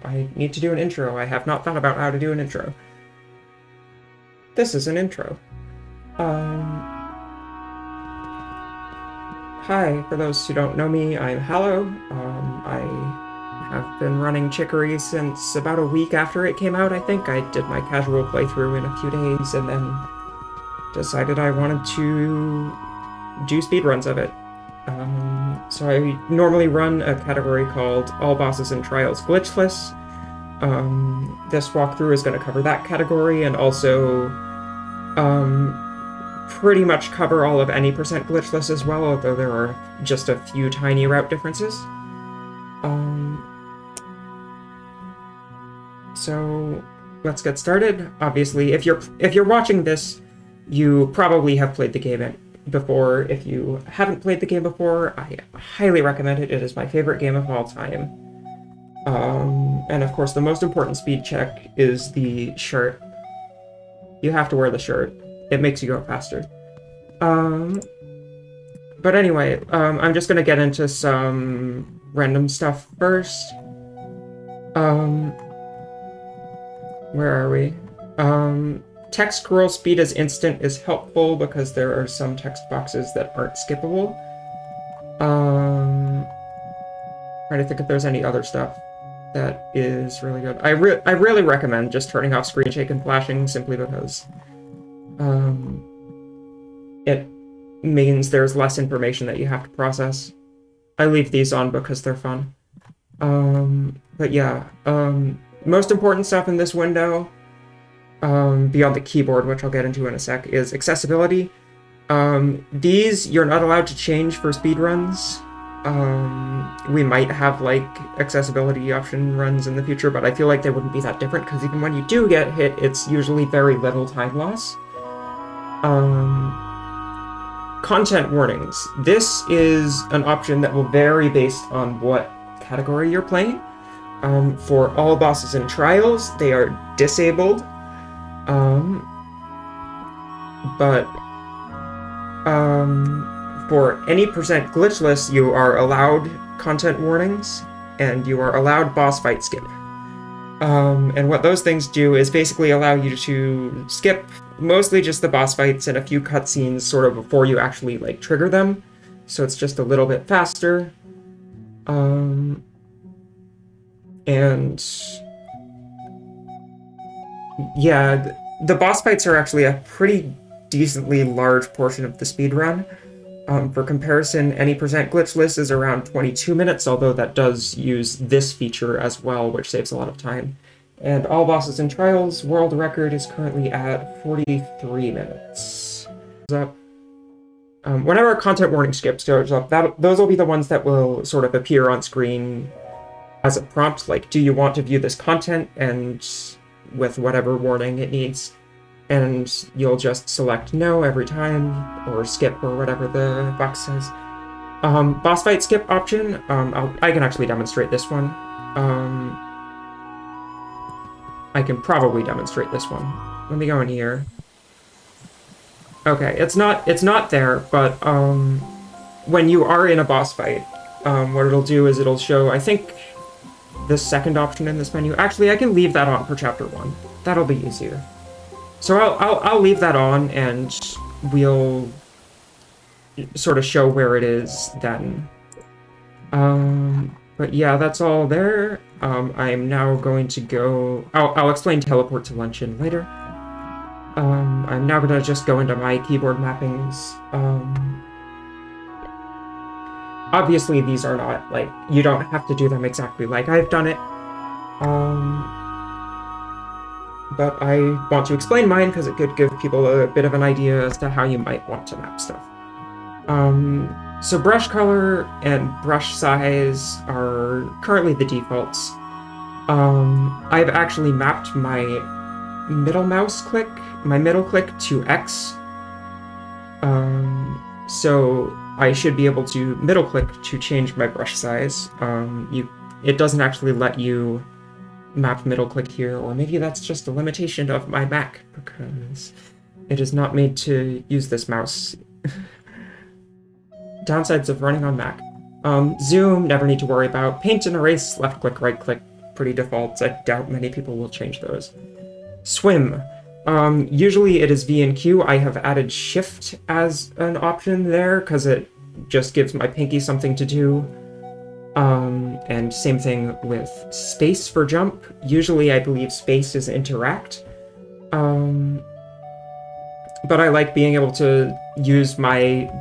I need to do an intro. I have not thought about how to do an intro. This is an intro. Hi, for those who don't know me, I'm Hallow. I have been running Chicory since about a week after it came out, I think. I did my casual playthrough in a few days and then decided I wanted to do speedruns of it. So I normally run a category called All Bosses and Trials Glitchless. This walkthrough is going to cover that category and also pretty much cover all of any percent glitchless as well, although there are just a few tiny route differences. So let's get started. Obviously, if you're watching this, you probably have played the game before. If you haven't played the game before, I highly recommend it. It is my favorite game of all time. And of course, the most important speed check is the shirt. You have to wear the shirt. It makes you go faster. But anyway, I'm just gonna get into some random stuff first. Where are we? Text scroll speed as instant is helpful because there are some text boxes that aren't skippable. Trying to think if there's any other stuff that is really good. I really recommend just turning off screen shake and flashing simply because it means there's less information that you have to process. I leave these on because they're fun. But yeah, most important stuff in this window, beyond the keyboard, which I'll get into in a sec, is accessibility. These you're not allowed to change for speedruns. We might have like accessibility option runs in the future, but I feel like they wouldn't be that different because even when you do get hit, it's usually very little time loss. Content warnings. This is an option that will vary based on what category you're playing. For all bosses and trials, they are disabled. But for any percent glitchless, you are allowed content warnings, and you are allowed boss fight skip. And what those things do is basically allow you to skip mostly just the boss fights and a few cutscenes sort of before you actually like trigger them, so it's just a little bit faster. And yeah, the boss fights are actually a pretty decently large portion of the speedrun. For comparison, any percent glitchless is around 22 minutes, although that does use this feature as well, which saves a lot of time. And all bosses and trials world record is currently at 43 minutes. Whenever a content warning skip shows up, those will be the ones that will sort of appear on screen as a prompt, like, do you want to view this content, and with whatever warning it needs. And you'll just select no every time, or skip, or whatever the box says. Boss fight skip option, I can actually demonstrate this one. I can probably demonstrate this one. Let me go in here. Okay, it's not there, but when you are in a boss fight, what it'll do is it'll show, I think, the second option in this menu. Actually, I can leave that on for chapter 1. That'll be easier. So I'll leave that on, and we'll sort of show where it is then. But yeah, that's all there. I'm now going to go... I'll explain teleport to luncheon later. I'm now gonna just go into my keyboard mappings. Obviously, these are not, like, you don't have to do them exactly like I've done it. But I want to explain mine because it could give people a bit of an idea as to how you might want to map stuff. So brush color and brush size are currently the defaults. I've actually mapped my middle click to X. So I should be able to middle click to change my brush size. It doesn't actually let you map middle click here, or maybe that's just a limitation of my Mac because it is not made to use this mouse. Downsides of running on Mac. Zoom, never need to worry about. Paint and erase, left click, right click. pretty defaults. I doubt many people will change those. Swim. Usually it is V and Q. I have added shift as an option there because it just gives my pinky something to do. And same thing with space for jump. Usually I believe space is interact. But I like being able to use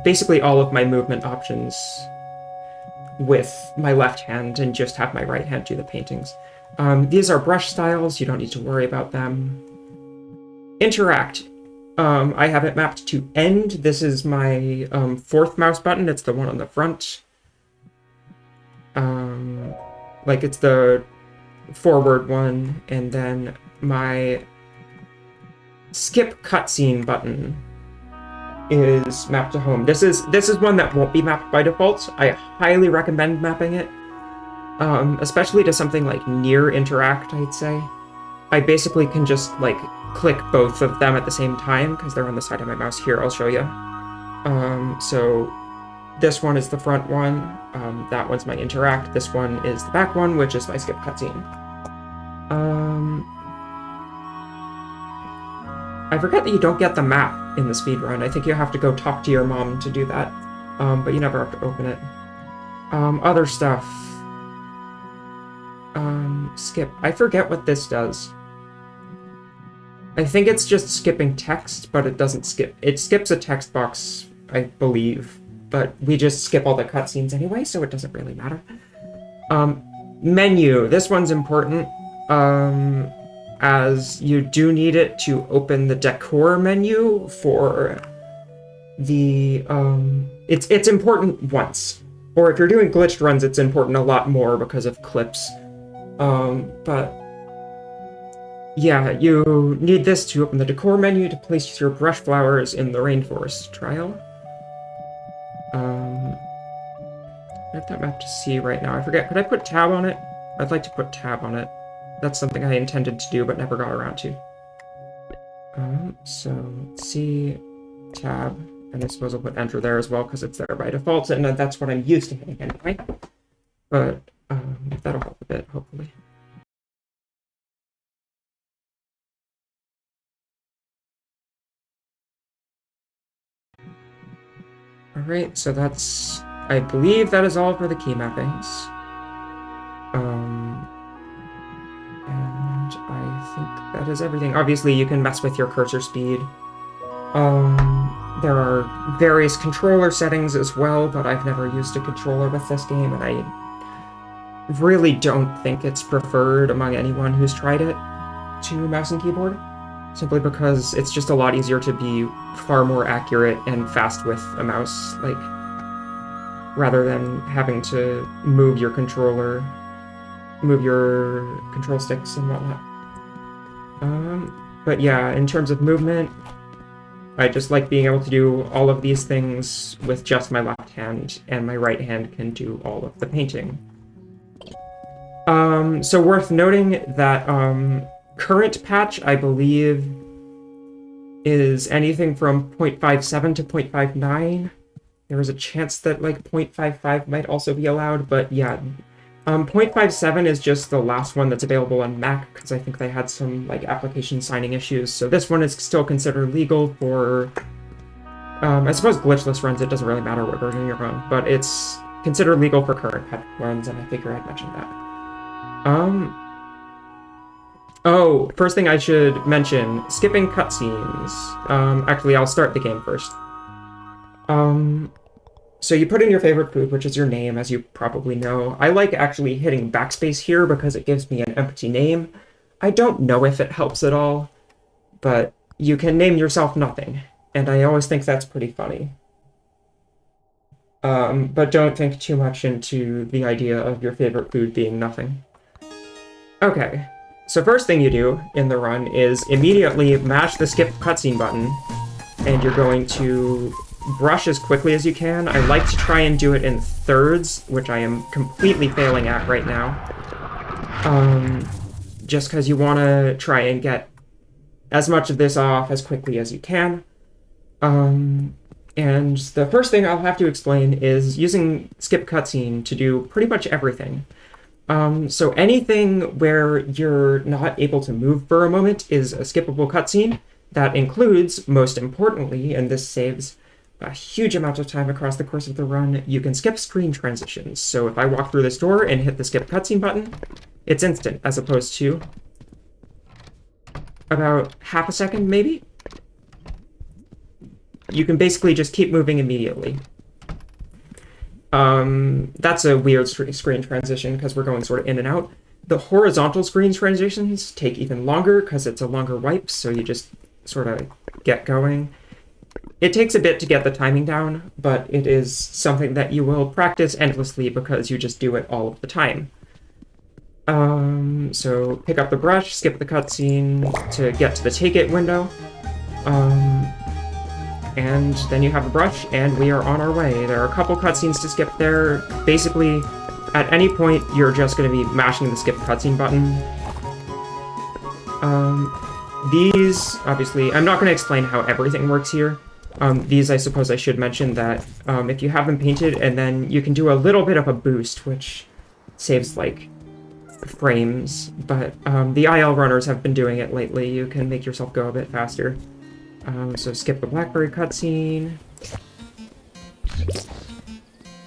basically all of my movement options with my left hand and just have my right hand do the paintings. These are brush styles, you don't need to worry about them. Interact. I have it mapped to end. This is my fourth mouse button, it's the one on the front. Like it's the forward one, and then my skip cutscene button is mapped to home. This is one that won't be mapped by default. I highly recommend mapping it, especially to something like near interact, I'd say. I basically can just like click both of them at the same time because they're on the side of my mouse. Here, I'll show you. So this one is the front one, that one's my interact, this one is the back one, which is my skip cutscene. I forget that you don't get the map in the speedrun. I think you have to go talk to your mom to do that, but you never have to open it. Other stuff. Skip. I forget what this does. I think it's just skipping text, but it doesn't skip. It skips a text box, I believe, but we just skip all the cutscenes anyway, so it doesn't really matter. Menu. This one's important. As you do need it to open the decor menu for the, it's important once. Or if you're doing glitched runs, it's important a lot more because of clips. But yeah, you need this to open the decor menu to place your brush flowers in the rainforest trial. I have that map to see right now. I forget, could I put tab on it? I'd like to put tab on it. That's something I intended to do, but never got around to. So, C, tab, and I suppose I'll put enter there as well, because it's there by default, and that's what I'm used to hitting anyway. But that'll help a bit, hopefully. Alright, so that's... I believe that is all for the key mappings. And I think that is everything. Obviously, you can mess with your cursor speed. There are various controller settings as well, but I've never used a controller with this game, and I really don't think it's preferred among anyone who's tried it to mouse and keyboard, simply because it's just a lot easier to be far more accurate and fast with a mouse, like, rather than having to move your controller, move your control sticks and whatnot. But yeah, in terms of movement, I just like being able to do all of these things with just my left hand, and my right hand can do all of the painting. So worth noting that current patch, I believe, is anything from 0.57 to 0.59. There is a chance that like 0.55 might also be allowed, but yeah. 0.57 is just the last one that's available on Mac, because I think they had some like application signing issues, so this one is still considered legal for... I suppose glitchless runs, it doesn't really matter what version you're on, but it's considered legal for current patch runs, and I figure I'd mention that. Oh, first thing I should mention, skipping cutscenes. Actually, I'll start the game first. So you put in your favorite food, which is your name, as you probably know. I like actually hitting backspace here because it gives me an empty name. I don't know if it helps at all, but you can name yourself nothing, and I always think that's pretty funny. But don't think too much into the idea of your favorite food being nothing. Okay, so first thing you do in the run is immediately mash the skip cutscene button, and you're going to brush as quickly as you can. I like to try and do it in thirds, which I am completely failing at right now. Just because you want to try and get as much of this off as quickly as you can. And the first thing I'll have to explain is using skip cutscene to do pretty much everything. So anything where you're not able to move for a moment is a skippable cutscene. That includes, most importantly, and this saves a huge amount of time across the course of the run, you can skip screen transitions. So if I walk through this door and hit the skip cutscene button, it's instant, as opposed to about half a second, maybe? You can basically just keep moving immediately. That's a weird screen transition because we're going sort of in and out. The horizontal screen transitions take even longer because it's a longer wipe, so you just sort of get going. It takes a bit to get the timing down, but it is something that you will practice endlessly because you just do it all of the time. So pick up the brush, skip the cutscene to get to the take it window. And then you have the brush, and we are on our way. There are a couple cutscenes to skip there. Basically, at any point, you're just going to be mashing the skip cutscene button. These, obviously, I'm not going to explain how everything works here. These, I suppose I should mention that if you have them painted, and then you can do a little bit of a boost, which saves, like, frames. But the IL runners have been doing it lately. You can make yourself go a bit faster. So skip the Blackberry cutscene.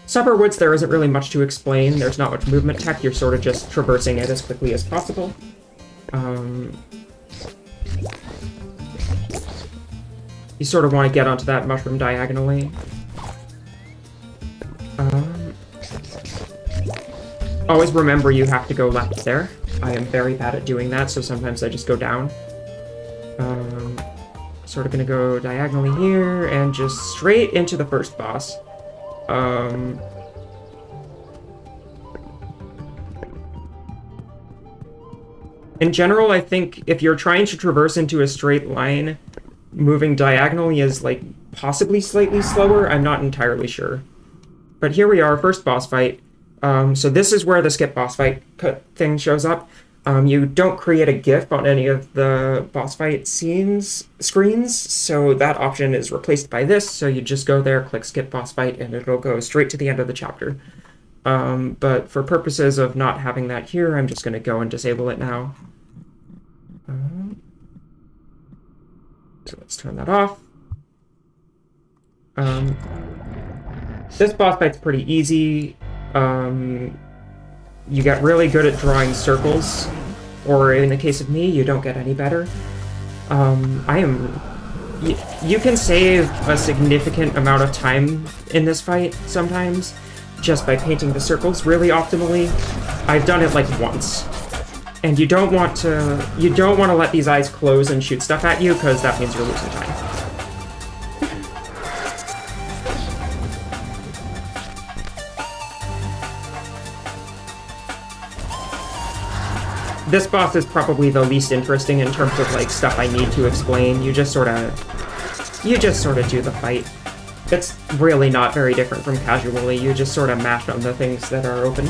Supper Woods, there isn't really much to explain. There's not much movement tech. You're sort of just traversing it as quickly as possible. You sort of want to get onto that mushroom diagonally. Always remember you have to go left there. I am very bad at doing that, so sometimes I just go down. Sort of gonna go diagonally here and just straight into the first boss. In general, I think if you're trying to traverse into a straight line, moving diagonally is, like, possibly slightly slower. I'm not entirely sure. But here we are, first boss fight. So this is where the skip boss fight thing shows up. You don't create a GIF on any of the boss fight screens, so that option is replaced by this, so you just go there, click skip boss fight, and it'll go straight to the end of the chapter. But for purposes of not having that here, I'm just going to go and disable it now. So let's turn that off. This boss fight's pretty easy. You get really good at drawing circles, or in the case of me, you don't get any better. You can save a significant amount of time in this fight sometimes, just by painting the circles really optimally. I've done it like once. And you don't want to let these eyes close and shoot stuff at you, because that means you're losing time. This boss is probably the least interesting in terms of, like, stuff I need to explain. You just sort of do the fight. It's really not very different from casually. You just sort of mash on the things that are open.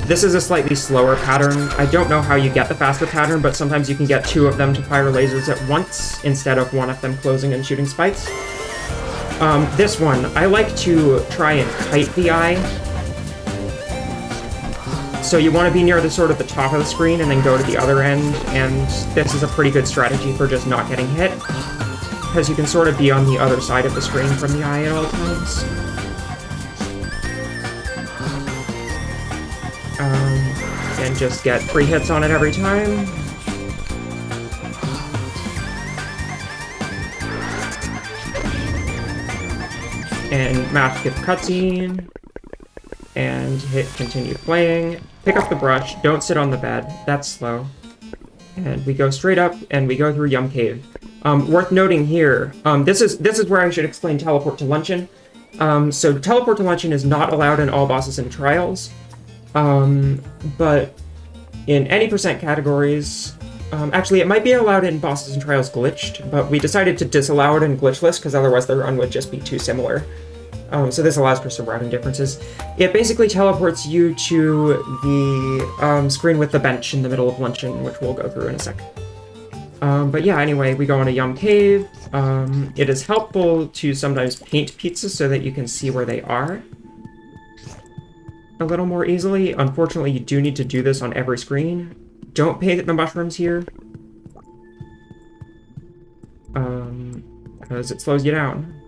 This is a slightly slower pattern. I don't know how you get the faster pattern, but sometimes you can get two of them to fire lasers at once instead of one of them closing and shooting spikes. This one, I like to try and kite the eye. So you want to be near the sort of the top of the screen and then go to the other end, and this is a pretty good strategy for just not getting hit, because you can sort of be on the other side of the screen from the eye at all times. And just get 3 hits on it every time. And mash skip cutscene. And hit continue playing. Pick up the brush, don't sit on the bed, that's slow. And we go straight up, and we go through Yum Cave. Worth noting here, this is where I should explain Teleport to Luncheon. So Teleport to Luncheon is not allowed in all bosses and trials, but in any percent categories, actually it might be allowed in bosses and trials glitched, but we decided to disallow it in glitchless, because otherwise the run would just be too similar. So this allows for some routing differences. It basically teleports you to the screen with the bench in the middle of Luncheon, which we'll go through in a sec. But yeah, anyway, we go in a Yum Cave. It is helpful to sometimes paint pizzas so that you can see where they are a little more easily. Unfortunately, you do need to do this on every screen. Don't paint the mushrooms here, because it slows you down.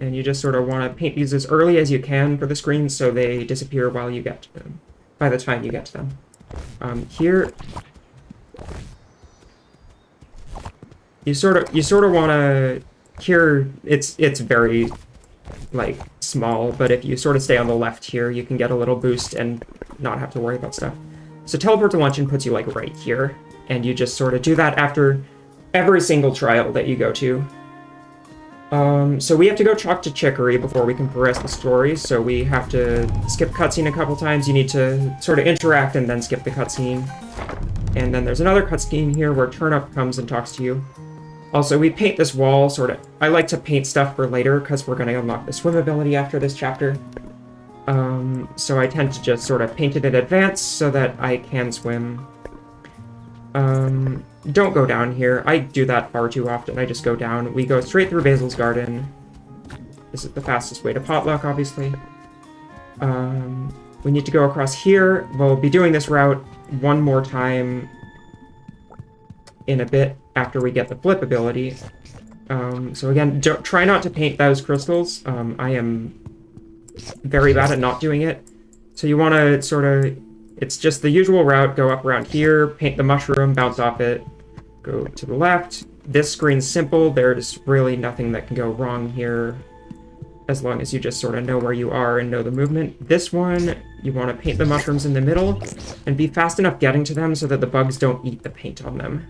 And you just sort of want to paint these as early as you can for the screens so they disappear while you get to them, by the time you get to them. Here, you sort of want to, here, it's very, like, small, but if you sort of stay on the left here, you can get a little boost and not have to worry about stuff. So teleport to luncheon puts you, like, right here, and you just sort of do that after every single trial that you go to. So we have to go talk to Chicory before we can progress the story, so we have to skip cutscene a couple times. You need to sort of interact and then skip the cutscene. And then there's another cutscene here where Turnip comes and talks to you. Also, we paint this wall, sort of. I like to paint stuff for later, because we're going to unlock the swim ability after this chapter. So I tend to just sort of paint it in advance so that I can swim. Don't go down here. I do that far too often. I just go down. We go straight through Basil's garden. This is the fastest way to Potluck, obviously. We need to go across here. We'll be doing this route one more time in a bit after we get the flip ability. So again, try not to paint those crystals. I am very bad at not doing it. So you want to sort of... It's just the usual route. Go up around here, paint the mushroom, bounce off it, go to the left. This screen's simple. There's really nothing that can go wrong here as long as you just sort of know where you are and know the movement. This one, you want to paint the mushrooms in the middle and be fast enough getting to them so that the bugs don't eat the paint on them.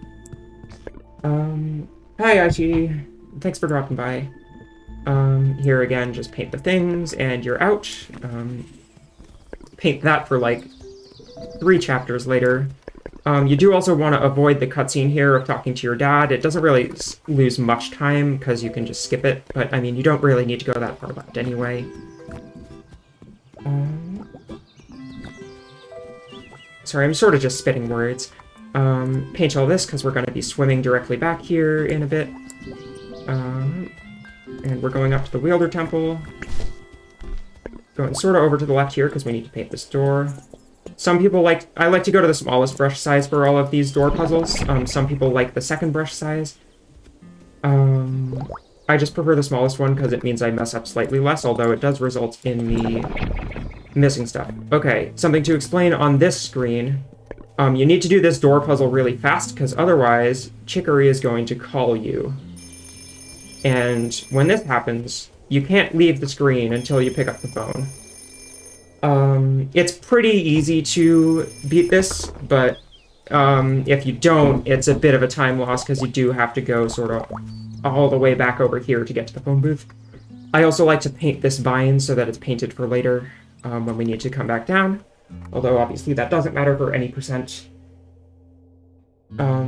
Hi, Aichi. Thanks for dropping by. Here again, just paint the things and you're out. Paint that for like 3 chapters later. You do also want to avoid the cutscene here of talking to your dad. It doesn't really lose much time because you can just skip it, but I mean, you don't really need to go that far left anyway. Sorry, I'm sort of just spitting words. Paint all this because we're going to be swimming directly back here in a bit. And we're going up to the Wielder Temple. Going sort of over to the left here because we need to paint this door. Some people I like to go to the smallest brush size for all of these door puzzles. Some people like the second brush size. I just prefer the smallest one because it means I mess up slightly less, although it does result in me missing stuff. Okay, something to explain on this screen. You need to do this door puzzle really fast because otherwise Chicory is going to call you. And when this happens, you can't leave the screen until you pick up the phone. It's pretty easy to beat this, but if you don't, it's a bit of a time loss because you do have to go sort of all the way back over here to get to the phone booth. I also like to paint this vine so that it's painted for later when we need to come back down. Although obviously that doesn't matter for any percent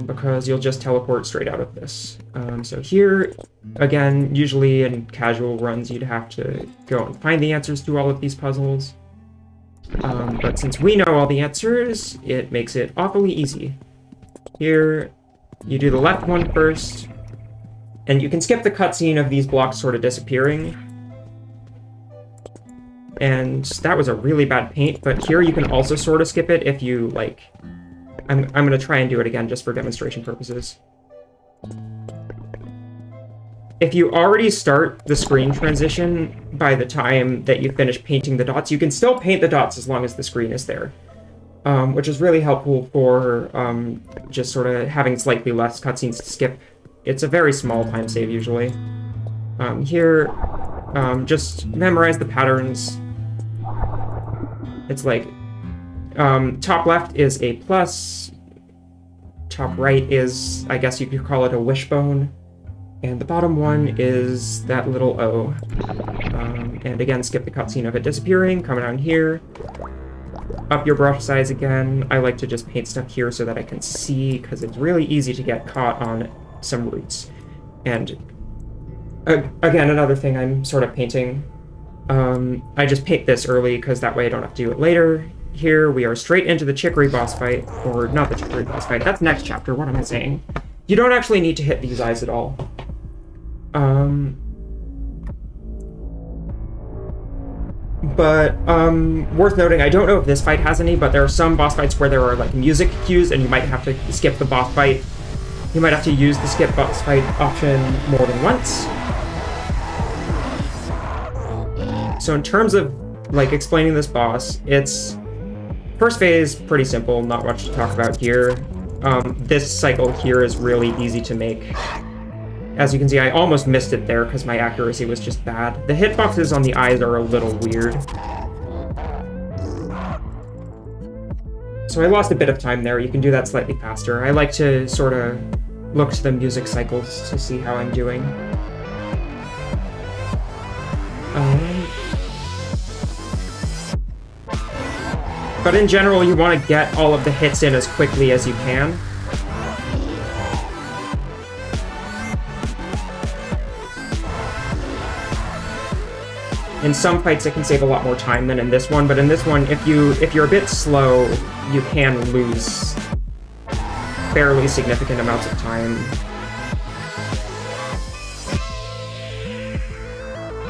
because you'll just teleport straight out of this. So here, again, usually in casual runs you'd have to go and find the answers to all of these puzzles. But since we know all the answers, it makes it awfully easy. Here, you do the left one first, and you can skip the cutscene of these blocks sort of disappearing. And that was a really bad paint, but here you can also sort of skip it if you, like... I'm going to try and do it again just for demonstration purposes. If you already start the screen transition by the time that you finish painting the dots, you can still paint the dots as long as the screen is there. Which is really helpful for just sort of having slightly less cutscenes to skip. It's a very small time save usually. Here, just memorize the patterns. It's like, top left is a plus, top right is, I guess you could call it a wishbone, and the bottom one is that little O. And again, skip the cutscene of it disappearing, come down here, up your brush size again. I like to just paint stuff here so that I can see, because it's really easy to get caught on some roots. And again, another thing I'm sort of painting, I just paint this early because that way I don't have to do it later. Here we are straight into the Chicory boss fight, or not the Chicory boss fight, that's next chapter, what am I saying? You don't actually need to hit these eyes at all. But worth noting, I don't know if this fight has any, but there are some boss fights where there are like music cues and you might have to skip the boss fight. You might have to use the skip boss fight option more than once. So in terms of like explaining this boss, it's first phase, pretty simple, not much to talk about here. This cycle here is really easy to make. As you can see, I almost missed it there because my accuracy was just bad. The hitboxes on the eyes are a little weird. So I lost a bit of time there. You can do that slightly faster. I like to sort of look to the music cycles to see how I'm doing. But in general, you want to get all of the hits in as quickly as you can. In some fights, it can save a lot more time than in this one, but in this one, if you're a bit slow, you can lose fairly significant amounts of time.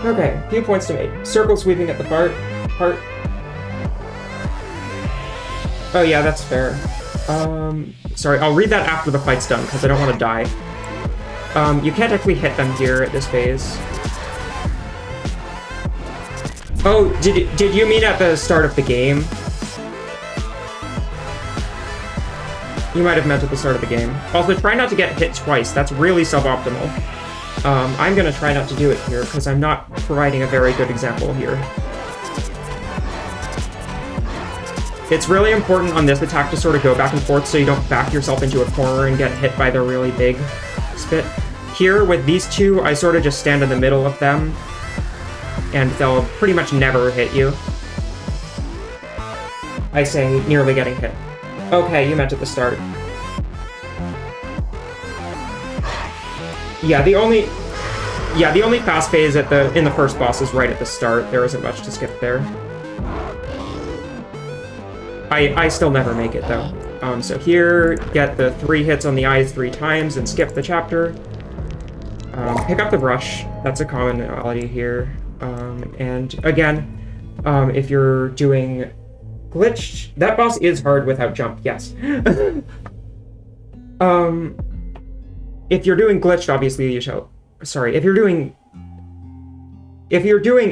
Okay, few points to make. Circle sweeping at the part. Oh yeah, that's fair. Sorry, I'll read that after the fight's done, because I don't want to die. You can't actually hit them here at this phase. Oh, did you mean at the start of the game? You might have meant at the start of the game. Also, try not to get hit twice. That's really suboptimal. I'm gonna try not to do it here, because I'm not providing a very good example here. It's really important on this attack to sort of go back and forth so you don't back yourself into a corner and get hit by the really big spit. Here, with these two, I sort of just stand in the middle of them, and they'll pretty much never hit you. I say nearly getting hit. Okay, you meant at the start. Yeah, the only fast phase in the first boss is right at the start. There isn't much to skip there. I still never make it though. So here, get the 3 hits on the eyes 3 times and skip the chapter. Pick up the brush. That's a commonality here. And again, if you're doing glitched, that boss is hard without jump, yes. If you're doing glitched, obviously you shall. Sorry, if you're doing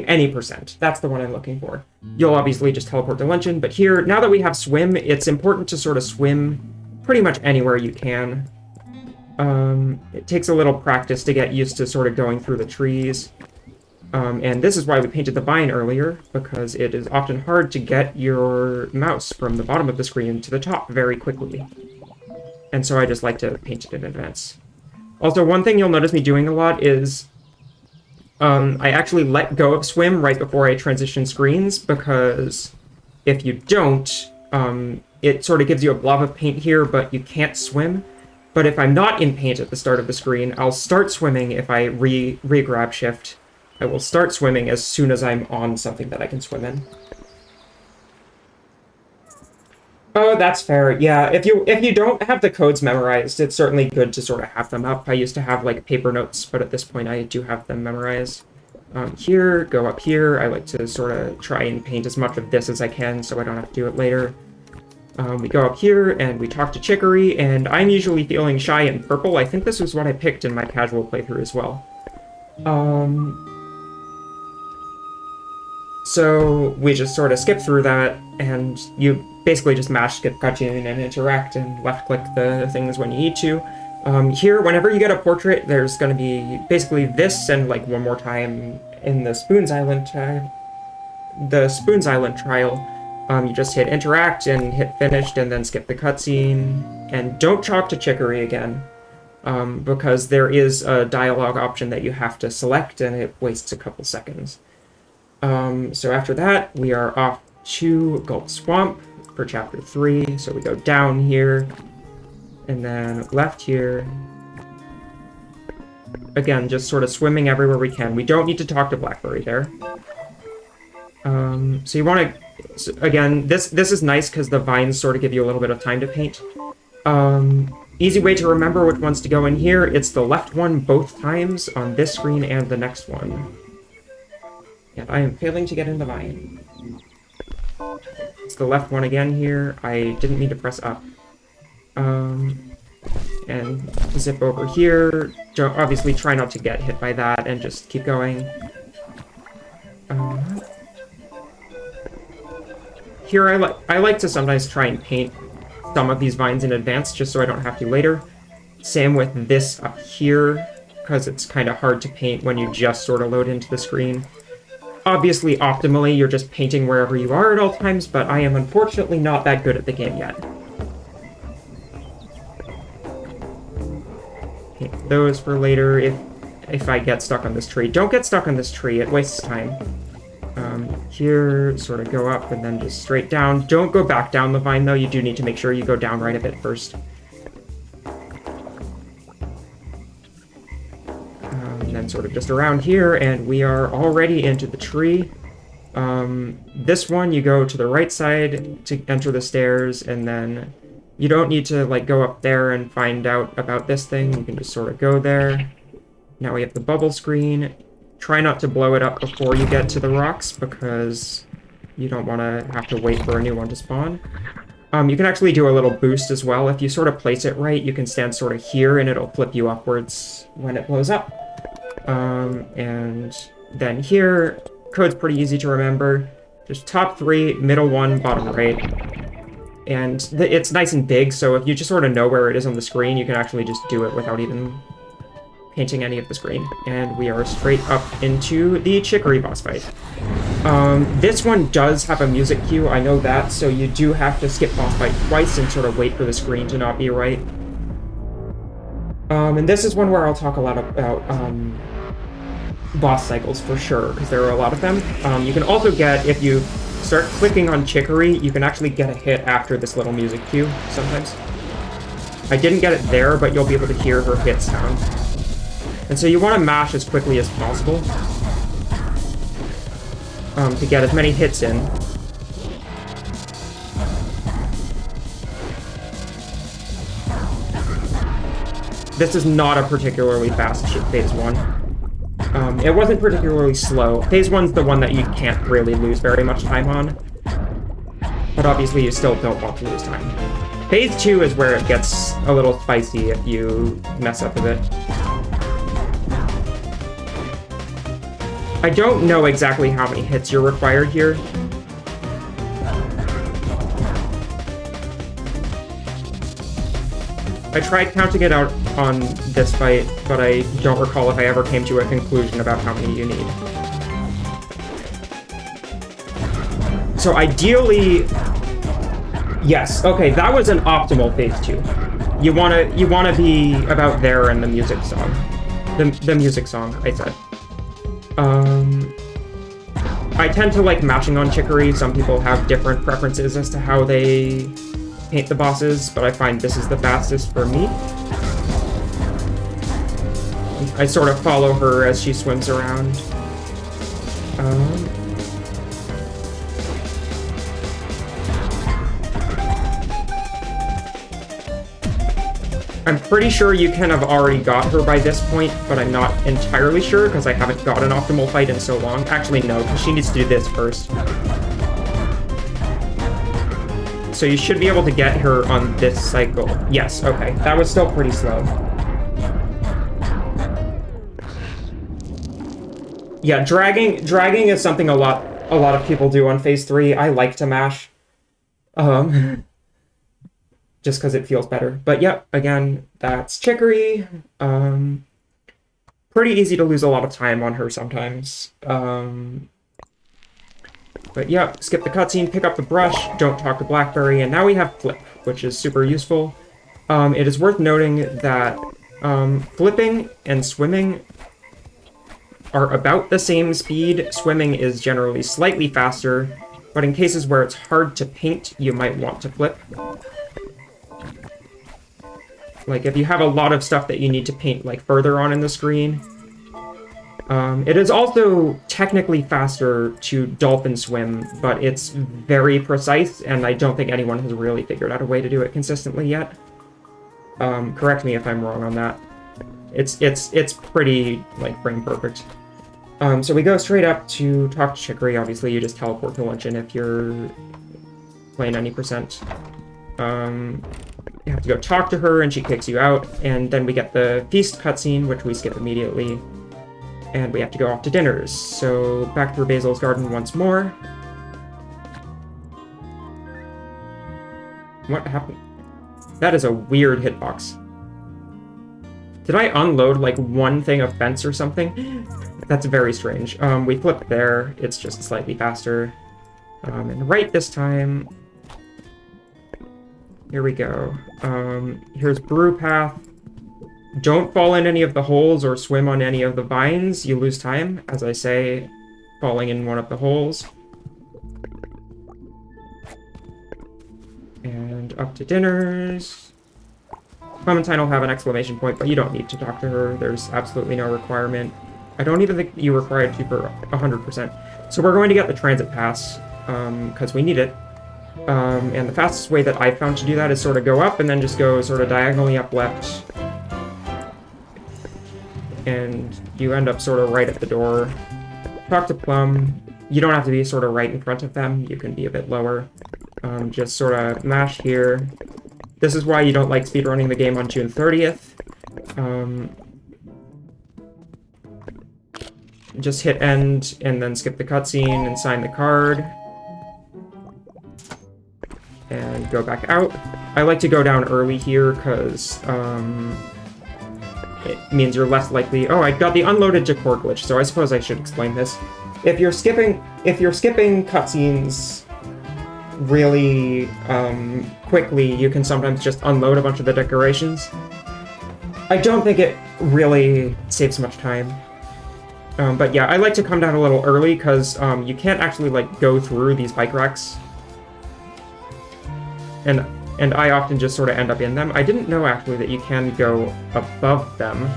any percent, that's the one I'm looking for. You'll obviously just teleport to luncheon, but here, now that we have swim, it's important to sort of swim pretty much anywhere you can. It takes a little practice to get used to sort of going through the trees. And this is why we painted the vine earlier, because it is often hard to get your mouse from the bottom of the screen to the top very quickly. And so I just like to paint it in advance. Also, one thing you'll notice me doing a lot is I actually let go of swim right before I transition screens, because if you don't, it sort of gives you a blob of paint here, but you can't swim. But if I'm not in paint at the start of the screen, I'll start swimming if I re-grab shift. I will start swimming as soon as I'm on something that I can swim in. Oh, that's fair. Yeah, if you don't have the codes memorized, it's certainly good to sort of have them up. I used to have like paper notes, but at this point I do have them memorized. Here, go up here. I like to sort of try and paint as much of this as I can so I don't have to do it later. We go up here and we talk to Chicory, and I'm usually feeling shy and purple. I think this was what I picked in my casual playthrough as well. So we just sort of skip through that, and you basically just mash skip cutscene and interact and left-click the things when you need to. Here, whenever you get a portrait, there's going to be basically this and like one more time in the Spoons Island trial. You just hit interact and hit finished and then skip the cutscene. And don't talk to Chicory again, because there is a dialogue option that you have to select and it wastes a couple seconds. So after that, we are off to Gulp Swamp for Chapter 3. So we go down here, and then left here. Again, just sort of swimming everywhere we can. We don't need to talk to Blackberry there. So you want to... So again, this is nice because the vines sort of give you a little bit of time to paint. Easy way to remember which ones to go in here, it's the left one both times on this screen and the next one. And I am failing to get in the vine. It's the left one again here. I didn't mean to press up. And zip over here. Obviously try not to get hit by that and just keep going. Here I like to sometimes try and paint some of these vines in advance just so I don't have to later. Same with this up here, because it's kind of hard to paint when you just sort of load into the screen. Obviously, optimally, you're just painting wherever you are at all times, but I am unfortunately not that good at the game yet. Paint those for later if I get stuck on this tree. Don't get stuck on this tree, it wastes time. Here, sort of go up and then just straight down. Don't go back down the vine, though. You do need to make sure you go down right a bit first. And then sort of just around here, and we are already into the tree. This one, you go to the right side to enter the stairs, and then you don't need to, like, go up there and find out about this thing. You can just sort of go there. Now we have the bubble screen. Try not to blow it up before you get to the rocks, because you don't want to have to wait for a new one to spawn. You can actually do a little boost as well. If you sort of place it right, you can stand sort of here, and it'll flip you upwards when it blows up. And then here, code's pretty easy to remember. Just top 3, middle 1, bottom right. And it's nice and big, so if you just sort of know where it is on the screen, you can actually just do it without even painting any of the screen. And we are straight up into the Chicory boss fight. This one does have a music cue, I know that, so you do have to skip boss fight twice and sort of wait for the screen to not be right. And this is one where I'll talk a lot about boss cycles for sure, because there are a lot of them. You can also get, if you start clicking on Chicory, you can actually get a hit after this little music cue sometimes. I didn't get it there, but you'll be able to hear her hit sound. And so you want to mash as quickly as possible to get as many hits in. This is not a particularly fast phase 1. It wasn't particularly slow. Phase 1's the one that you can't really lose very much time on. But obviously you still don't want to lose time. Phase 2 is where it gets a little spicy if you mess up a bit. I don't know exactly how many hits you're required here. I tried counting it out on this fight, but I don't recall if I ever came to a conclusion about how many you need. So ideally, yes, okay, that was an optimal phase 2. You wanna be about there in the music song. The music song, I said. I tend to like mashing on Chicory. Some people have different preferences as to how they paint the bosses, but I find this is the fastest for me. I sort of follow her as she swims around. I'm pretty sure you can have already got her by this point, but I'm not entirely sure because I haven't got an optimal fight in so long. Actually, no, because she needs to do this first. So you should be able to get her on this cycle. Yes, okay. That was still pretty slow. Yeah, dragging is something a lot of people do on phase 3. I like to mash. Just because it feels better. But yep, again, that's Chicory. Pretty easy to lose a lot of time on her sometimes. But yeah, skip the cutscene, pick up the brush, don't talk to Blackberry, and now we have Flip, which is super useful. It is worth noting that flipping and swimming are about the same speed. Swimming is generally slightly faster, but in cases where it's hard to paint, you might want to flip. Like, if you have a lot of stuff that you need to paint, like, further on in the screen. It is also technically faster to dolphin swim, but it's very precise, and I don't think anyone has really figured out a way to do it consistently yet. Correct me if I'm wrong on that. It's pretty, like, frame perfect. So we go straight up to talk to Chicory. Obviously, you just teleport to luncheon if you're playing any percent. You have to go talk to her, and she kicks you out. And then we get the feast cutscene, which we skip immediately. And we have to go off to dinners. So back through Basil's garden once more. What happened? That is a weird hitbox. Did I unload, like, one thing of fence or something? That's very strange. We flip there. It's just slightly faster. And right this time... Here we go. Here's Brew Path. Don't fall in any of the holes or swim on any of the vines. You lose time, as I say, falling in one of the holes. And up to dinners. Clementine will have an exclamation point, but you don't need to talk to her. There's absolutely no requirement. I don't even think you require to for 100%. So we're going to get the transit pass, because we need it. And the fastest way that I've found to do that is sort of go up and then just go sort of diagonally up left. And you end up sort of right at the door. Talk to Plum. You don't have to be sort of right in front of them. You can be a bit lower. Just sort of mash here. This is why you don't like speedrunning the game on June 30th. Just hit end and then skip the cutscene and sign the card. And go back out. I like to go down early here because it means you're less likely... Oh, I got the unloaded decor glitch, so I suppose I should explain this. If you're skipping cutscenes really quickly, you can sometimes just unload a bunch of the decorations. I don't think it really saves much time. But yeah, I like to come down a little early because you can't actually, like, go through these bike racks. And I often just sort of end up in them. I didn't know, actually, that you can go above them.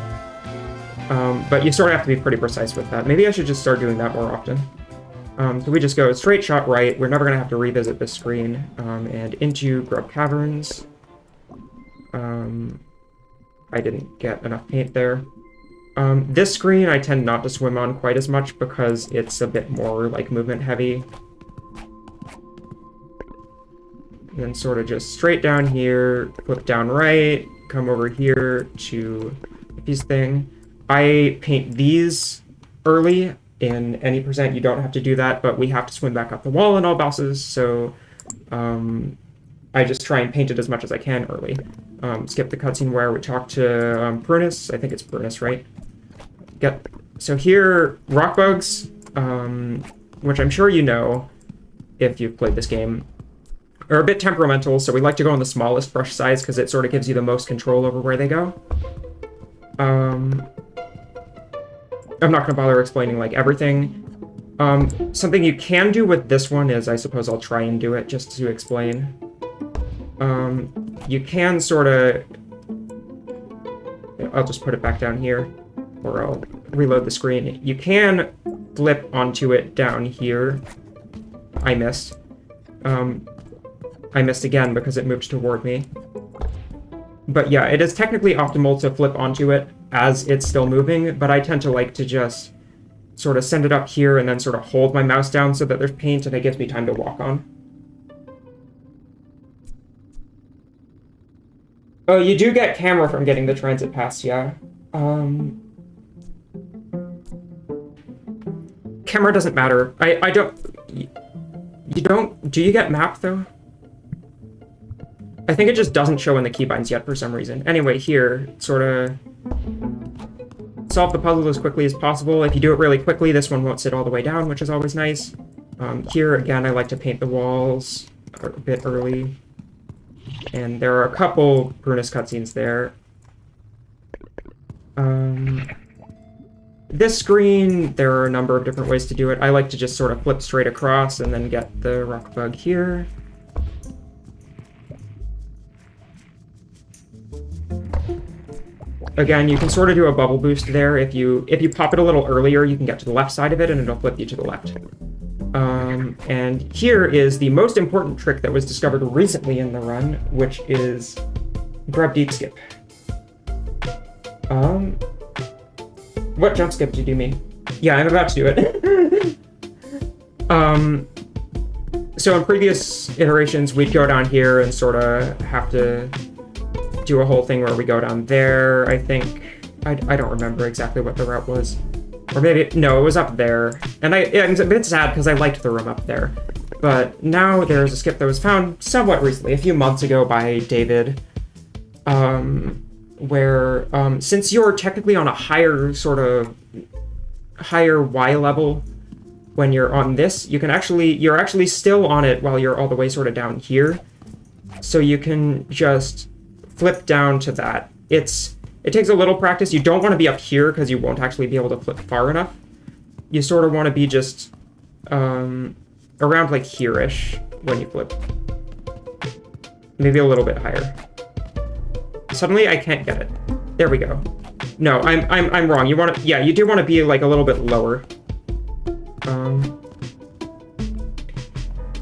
But you sort of have to be pretty precise with that. Maybe I should just start doing that more often. So we just go straight shot right. We're never going to have to revisit this screen. And into Grub Caverns. I didn't get enough paint there. This screen I tend not to swim on quite as much because it's a bit more, like, movement heavy. And then sort of just straight down here, flip down right, come over here to this thing. I paint these early. In any percent, you don't have to do that, but we have to swim back up the wall in all bosses, so I just try and paint it as much as I can early. Skip the cutscene where we talk to Prunus. I think it's Prunus, right? So here, rock bugs, which I'm sure you know if you've played this game, are a bit temperamental, so we like to go on the smallest brush size because it sort of gives you the most control over where they go. I'm not going to bother explaining, like, everything. Something you can do with this one is, I suppose I'll try and do it just to explain. You can sort of... I'll just put it back down here, or I'll reload the screen. You can flip onto it down here. I missed. I missed again because it moved toward me. But yeah, it is technically optimal to flip onto it as it's still moving, but I tend to like to just sort of send it up here and then sort of hold my mouse down so that there's paint and it gives me time to walk on. Oh, you do get camera from getting the transit pass, yeah. Camera doesn't matter. I don't... You don't... Do you get map, though? I think it just doesn't show in the keybinds yet for some reason. Anyway, here, sort of... Solve the puzzle as quickly as possible. If you do it really quickly, this one won't sit all the way down, which is always nice. Here, again, I like to paint the walls a bit early. And there are a couple Prunus cutscenes there. This screen, there are a number of different ways to do it. I like to just sort of flip straight across and then get the rock bug here. Again, you can sort of do a bubble boost there. If you pop it a little earlier, you can get to the left side of it and it'll flip you to the left. And here is the most important trick that was discovered recently in the run, which is Grab deep skip. What jump skip did you mean? Yeah, I'm about to do it. So in previous iterations, we'd go down here and sort of have to do a whole thing where we go down there, I think. I don't remember exactly what the route was. Or maybe, no, it was up there. And it's a bit sad because I liked the room up there. But now there's a skip that was found somewhat recently, a few months ago by David, where since you're technically on a higher Y level when you're on this, you're actually still on it while you're all the way sort of down here. So you can just flip down to that. It takes a little practice. You don't want to be up here because you won't actually be able to flip far enough. You sort of want to be just around like here-ish when you flip. Maybe a little bit higher. Suddenly I can't get it. There we go. No, I'm wrong. You do want to be like a little bit lower.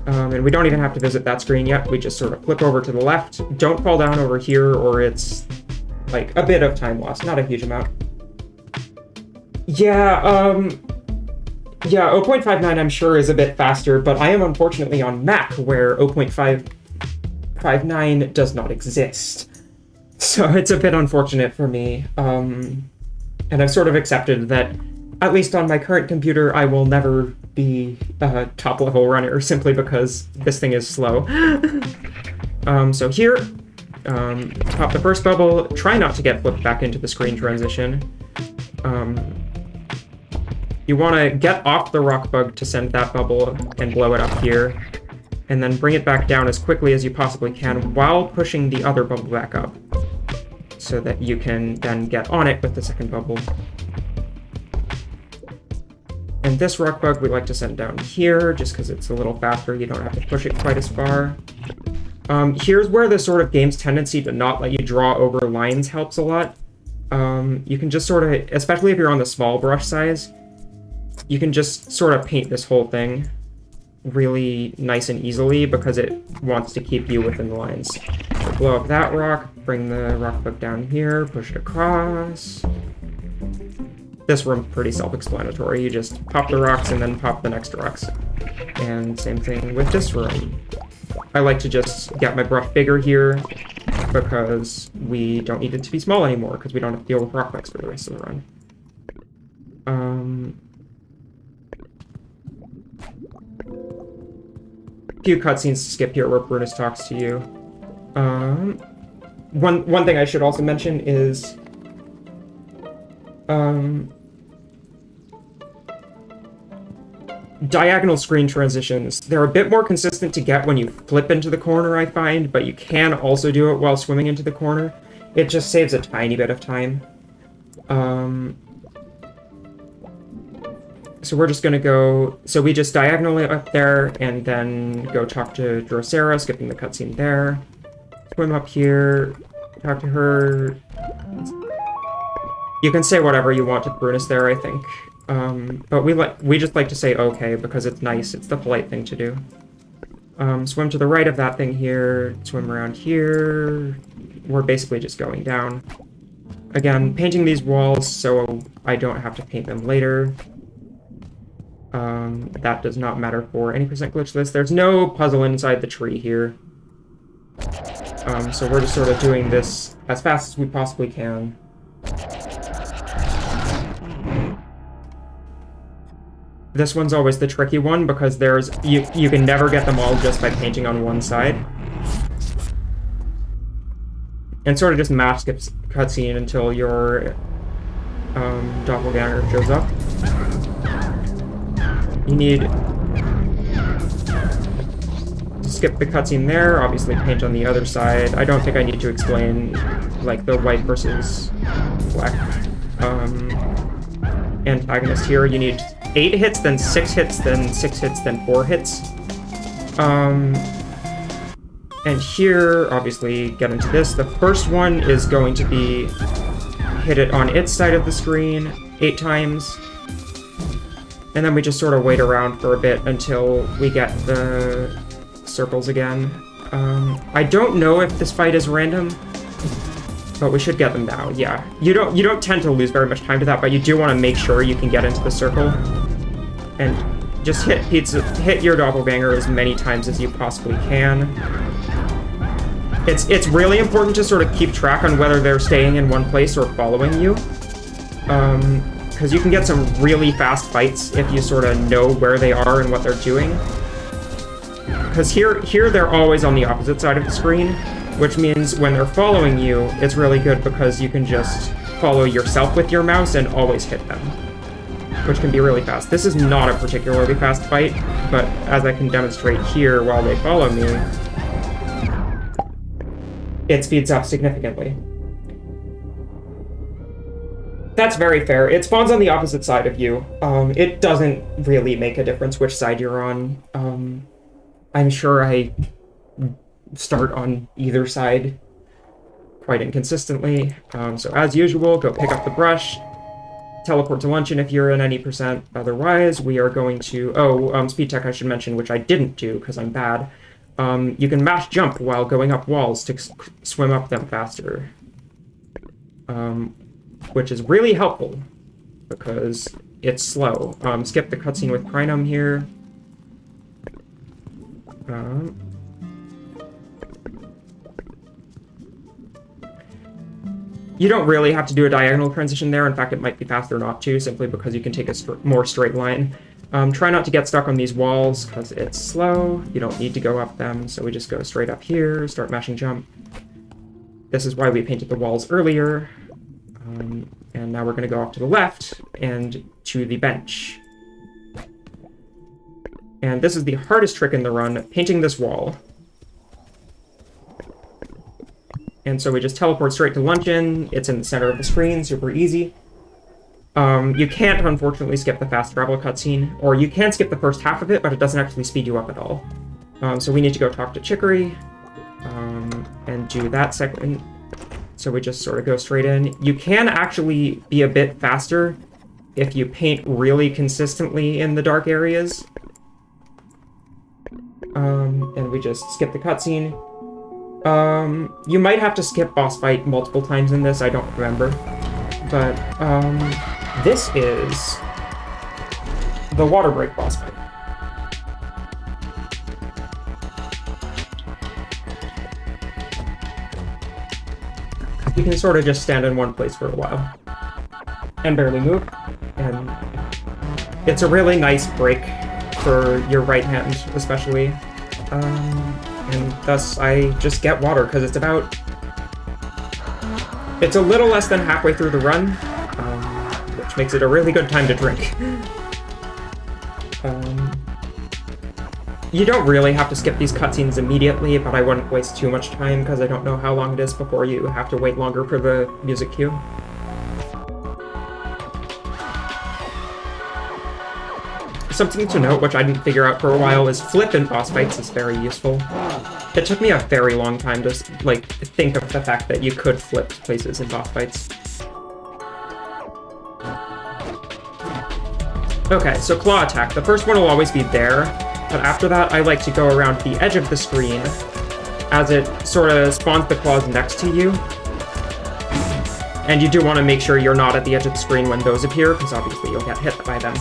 And we don't even have to visit that screen yet. We just sort of flip over to the left. Don't fall down over here or it's like a bit of time lost, not a huge amount. Yeah, 0.59 I'm sure is a bit faster, but I am unfortunately on Mac where 0.559 does not exist. So it's a bit unfortunate for me. And I've sort of accepted that, at least on my current computer, I will never be a top-level runner simply because this thing is slow. So here, pop the first bubble. Try not to get flipped back into the screen transition. You want to get off the rock bug to send that bubble and blow it up here, and then bring it back down as quickly as you possibly can while pushing the other bubble back up, so that you can then get on it with the second bubble. And this rock bug we like to send down here, just because it's a little faster. You don't have to push it quite as far. Here's where the sort of game's tendency to not let you draw over lines helps a lot. You can just sort of, especially if you're on the small brush size, you can just sort of paint this whole thing really nice and easily because it wants to keep you within the lines. So blow up that rock, bring the rock bug down here, push it across. This room's pretty self-explanatory. You just pop the rocks and then pop the next rocks. And same thing with this room. I like to just get my brush bigger here because we don't need it to be small anymore because we don't have to deal with rock bugs for the rest of the run. A few cutscenes to skip here where Brunus talks to you. One thing I should also mention is diagonal screen transitions. They're a bit more consistent to get when you flip into the corner, I find, but you can also do it while swimming into the corner. It just saves a tiny bit of time. So we're just gonna go, so we just diagonally up there and then go talk to Drosera, skipping the cutscene there. Swim up here, talk to her. You can say whatever you want to Brunus there, I think. But we just like to say okay because it's nice. It's the polite thing to do. Swim to the right of that thing here. Swim around here. We're basically just going down. Again, painting these walls so I don't have to paint them later. That does not matter for any percent glitchless. There's no puzzle inside the tree here. So we're just sort of doing this as fast as we possibly can. This one's always the tricky one because you can never get them all just by painting on one side. And sort of just mask cutscene until your doppelganger shows up. You need to skip the cutscene there, obviously paint on the other side. I don't think I need to explain like the white versus black antagonist here. You need 8 hits, then 6 hits, then 6 hits, then 4 hits. And here, obviously, get into this. The first one is going to be hit it on its side of the screen 8 times. And then we just sort of wait around for a bit until we get the circles again. I don't know if this fight is random. But we should get them now, yeah. You don't tend to lose very much time to that, but you do want to make sure you can get into the circle. And just hit your doppelganger as many times as you possibly can. It's really important to sort of keep track on whether they're staying in one place or following you. Because you can get some really fast fights if you sort of know where they are and what they're doing. Because here they're always on the opposite side of the screen, which means when they're following you, it's really good because you can just follow yourself with your mouse and always hit them, which can be really fast. This is not a particularly fast fight, but as I can demonstrate here while they follow me, it speeds up significantly. That's very fair. It spawns on the opposite side of you. It doesn't really make a difference which side you're on. I'm sure I start on either side quite inconsistently. So as usual, go pick up the brush, teleport to luncheon if you're in any percent. Otherwise, we are going to... speed tech I should mention, which I didn't do because I'm bad. You can mash jump while going up walls to swim up them faster. Which is really helpful because it's slow. Skip the cutscene with Prinum here. You don't really have to do a diagonal transition there. In fact, it might be faster not to, simply because you can take a more straight line. Try not to get stuck on these walls, because it's slow. You don't need to go up them, so we just go straight up here, start mashing jump. This is why we painted the walls earlier. And now we're going to go off to the left and to the bench. And this is the hardest trick in the run, painting this wall. And so we just teleport straight to luncheon. It's in the center of the screen, super easy. You can't, unfortunately, skip the fast travel cutscene, or you can skip the first half of it, but it doesn't actually speed you up at all. So we need to go talk to Chicory, and do that second. So we just sort of go straight in. You can actually be a bit faster if you paint really consistently in the dark areas. And we just skip the cutscene. You might have to skip boss fight multiple times in this, I don't remember. But, this is the water break boss fight. You can sort of just stand in one place for a while and barely move, and it's a really nice break for your right hand, especially. And thus I just get water, because it's a little less than halfway through the run, which makes it a really good time to drink. You don't really have to skip these cutscenes immediately, but I wouldn't waste too much time, because I don't know how long it is before you have to wait longer for the music cue. Something to note, which I didn't figure out for a while, is flip in boss fights is very useful. It took me a very long time to, think of the fact that you could flip places in boss fights. Okay, so claw attack. The first one will always be there, but after that I like to go around the edge of the screen as it sort of spawns the claws next to you. And you do want to make sure you're not at the edge of the screen when those appear, because obviously you'll get hit by them.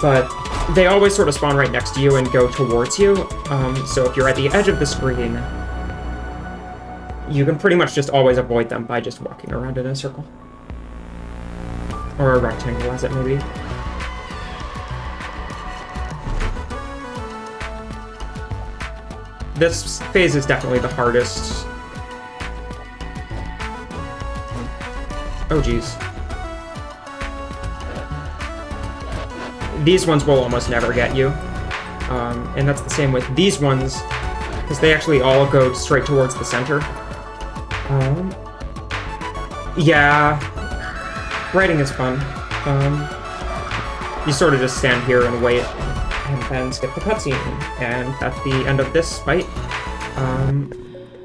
But they always sort of spawn right next to you and go towards you, so if you're at the edge of the screen, you can pretty much just always avoid them by just walking around in a circle. Or a rectangle, as it may be. This phase is definitely the hardest. Oh geez. These ones will almost never get you. And that's the same with these ones, because they actually all go straight towards the center. Yeah, writing is fun. You sort of just stand here and wait, and then skip the cutscene, and that's the end of this fight.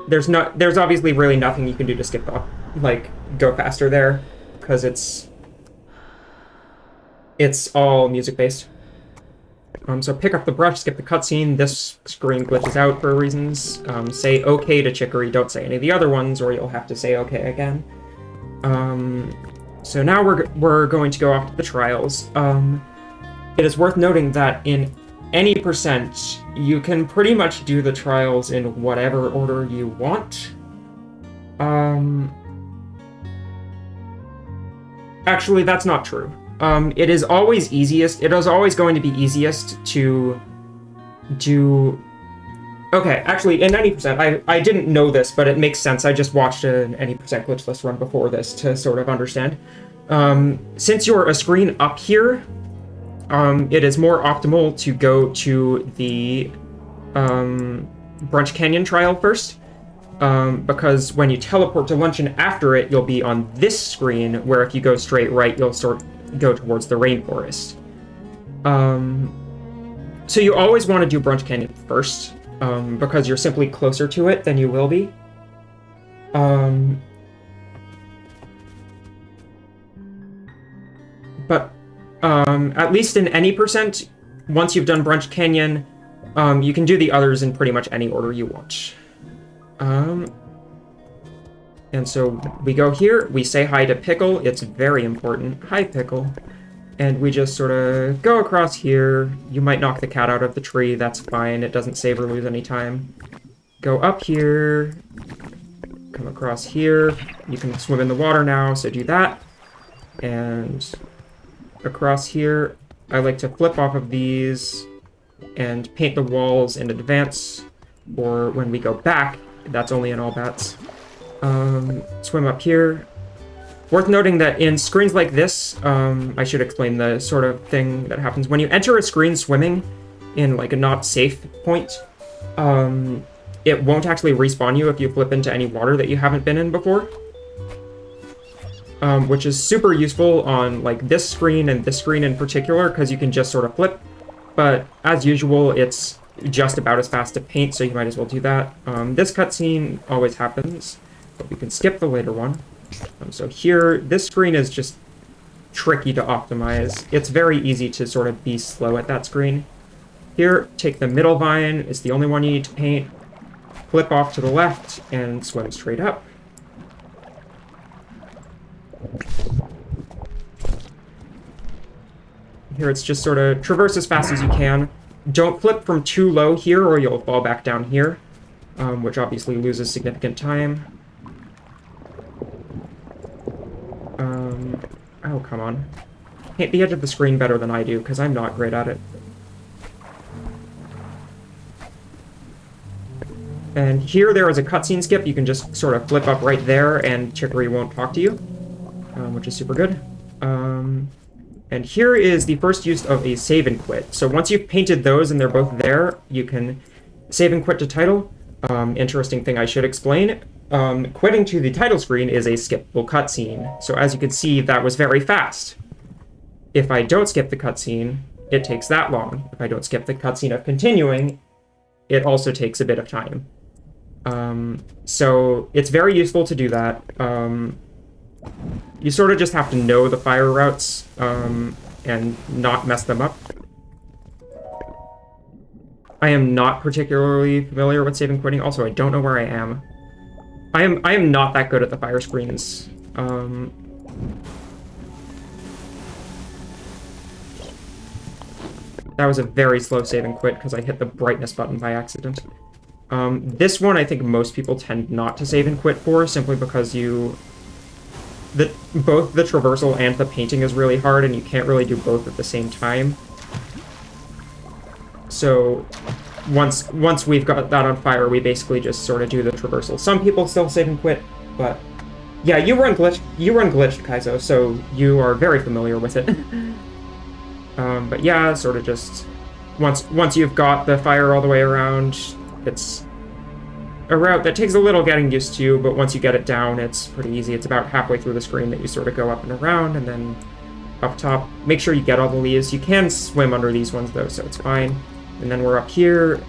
There's obviously really nothing you can do to skip up, go faster there, because it's all music based. So pick up the brush, skip the cutscene. This screen glitches out for reasons. Say okay to Chicory, don't say any of the other ones, or you'll have to say okay again. So now we're going to go off to the trials. It is worth noting that in any percent, you can pretty much do the trials in whatever order you want. Actually, that's not true. It is always going to be easiest to do... Okay, actually, in any percent, I didn't know this, but it makes sense. I just watched an any percent glitchless run before this to sort of understand. Since you're a screen up here, it is more optimal to go to the Brunch Canyon trial first, because when you teleport to Luncheon after it, you'll be on this screen, where if you go straight right, you'll go towards the rainforest. So you always want to do Brunch Canyon first, because you're simply closer to it than you will be. But at least in any percent, once you've done Brunch Canyon, you can do the others in pretty much any order you want. And so we go here, we say hi to Pickle, it's very important. Hi, Pickle. And we just sort of go across here. You might knock the cat out of the tree, that's fine, it doesn't save or lose any time. Go up here, come across here. You can swim in the water now, so do that. And across here, I like to flip off of these and paint the walls in advance, or when we go back, that's only in all bats. Swim up here. Worth noting that in screens like this, I should explain the sort of thing that happens. When you enter a screen swimming in like a not safe point, it won't actually respawn you if you flip into any water that you haven't been in before. Which is super useful on like this screen and this screen in particular, because you can just sort of flip. But as usual, it's just about as fast to paint, so you might as well do that. This cutscene always happens, but we can skip the later one. So here, this screen is just tricky to optimize. It's very easy to sort of be slow at that screen. Here, take the middle vine, it's the only one you need to paint. Flip off to the left and swim straight up. Here it's just sort of traverse as fast as you can. Don't flip from too low here or you'll fall back down here, which obviously loses significant time. Oh, come on. Paint the edge of the screen better than I do, because I'm not great at it. And here there is a cutscene skip. You can just sort of flip up right there and Chicory won't talk to you, which is super good. And here is the first use of a save and quit. So once you've painted those and they're both there, you can save and quit to title. Interesting thing I should explain. Quitting to the title screen is a skippable cutscene. So as you can see, that was very fast. If I don't skip the cutscene, it takes that long. If I don't skip the cutscene of continuing, it also takes a bit of time. So it's very useful to do that. You sort of just have to know the fire routes and not mess them up. I am not particularly familiar with save and quitting. Also, I don't know where I am. I am not that good at the fire screens. That was a very slow save and quit because I hit the brightness button by accident. This one I think most people tend not to save and quit for, simply because both the traversal and the painting is really hard and you can't really do both at the same time. So once we've got that on fire, we basically just sort of do the traversal. Some people still save and quit, but yeah, you run glitched, Kaizo, so you are very familiar with it. But yeah, sort of just once you've got the fire all the way around, it's a route that takes a little getting used to, but once you get it down, it's pretty easy. It's about halfway through the screen that you sort of go up and around, and then up top, make sure you get all the leaves. You can swim under these ones though, so it's fine. And then we're up here,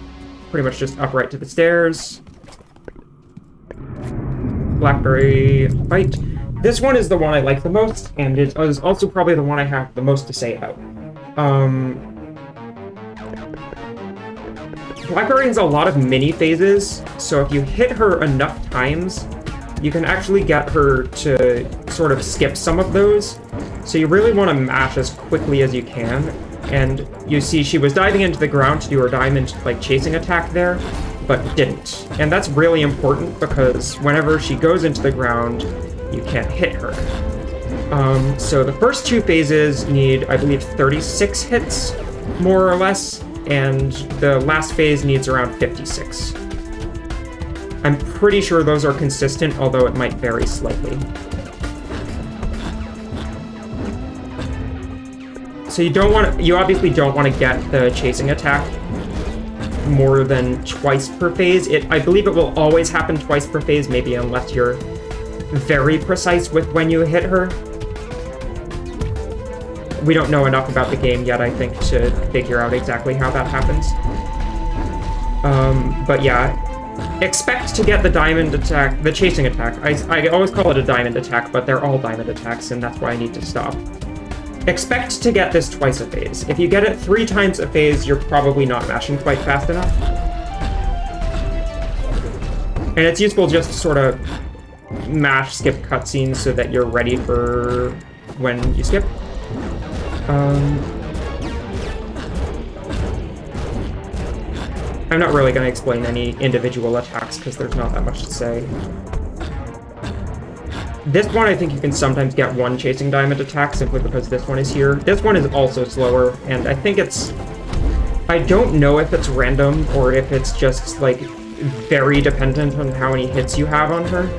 pretty much just up right to the stairs. Blackberry fight. This one is the one I like the most, and it is also probably the one I have the most to say about. Blackberry has a lot of mini phases, so if you hit her enough times, you can actually get her to sort of skip some of those. So you really want to mash as quickly as you can. And you see she was diving into the ground to do her diamond, like, chasing attack there, but didn't. And that's really important because whenever she goes into the ground, you can't hit her. So the first two phases need, I believe, 36 hits, more or less, and the last phase needs around 56. I'm pretty sure those are consistent, although it might vary slightly. So you obviously don't want to get the chasing attack more than twice per phase. I believe it will always happen twice per phase, maybe unless you're very precise with when you hit her. We don't know enough about the game yet, I think, to figure out exactly how that happens. But yeah, expect to get the diamond attack, the chasing attack. I always call it a diamond attack, but they're all diamond attacks, and that's why I need to stop. Expect to get this twice a phase. If you get it 3 times a phase, you're probably not mashing quite fast enough. And it's useful just to sort of mash skip cutscenes so that you're ready for when you skip. I'm not really going to explain any individual attacks because there's not that much to say. This one, I think you can sometimes get one chasing diamond attack simply because this one is here. This one is also slower, and I think it's... I don't know if it's random or if it's just, like, very dependent on how many hits you have on her.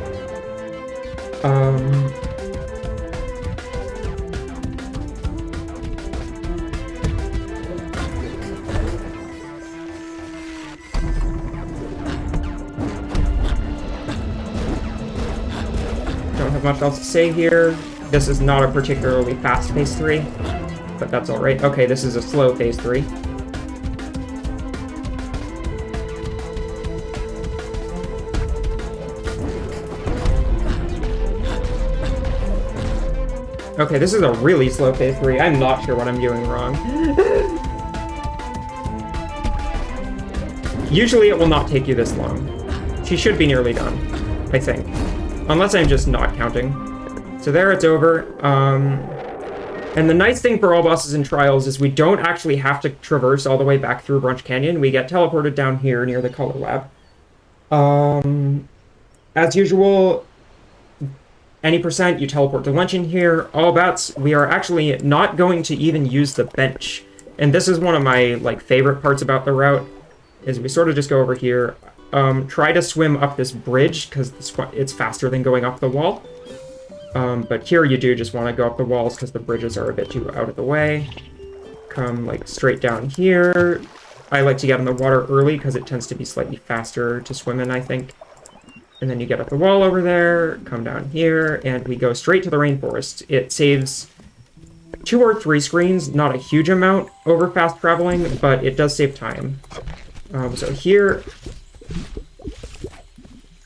Much else to say here. This is not a particularly fast phase 3, but that's alright. Okay, this is a slow phase 3. Okay, this is a really slow phase 3. I'm not sure what I'm doing wrong. Usually it will not take you this long. She should be nearly done, I think. Unless I'm just not counting. So there, it's over. And the nice thing for all bosses in Trials is we don't actually have to traverse all the way back through Brunch Canyon. We get teleported down here near the Color Lab. As usual, any percent, you teleport to luncheon here. All bets, we are actually not going to even use the bench. And this is one of my, like, favorite parts about the route, is we sort of just go over here. Try to swim up this bridge, because it's faster than going up the wall. But here you do just want to go up the walls, because the bridges are a bit too out of the way. Come, like, straight down here. I like to get in the water early, because it tends to be slightly faster to swim in, I think. And then you get up the wall over there, come down here, and we go straight to the rainforest. It saves 2 or 3 screens, not a huge amount over fast traveling, but it does save time. So here...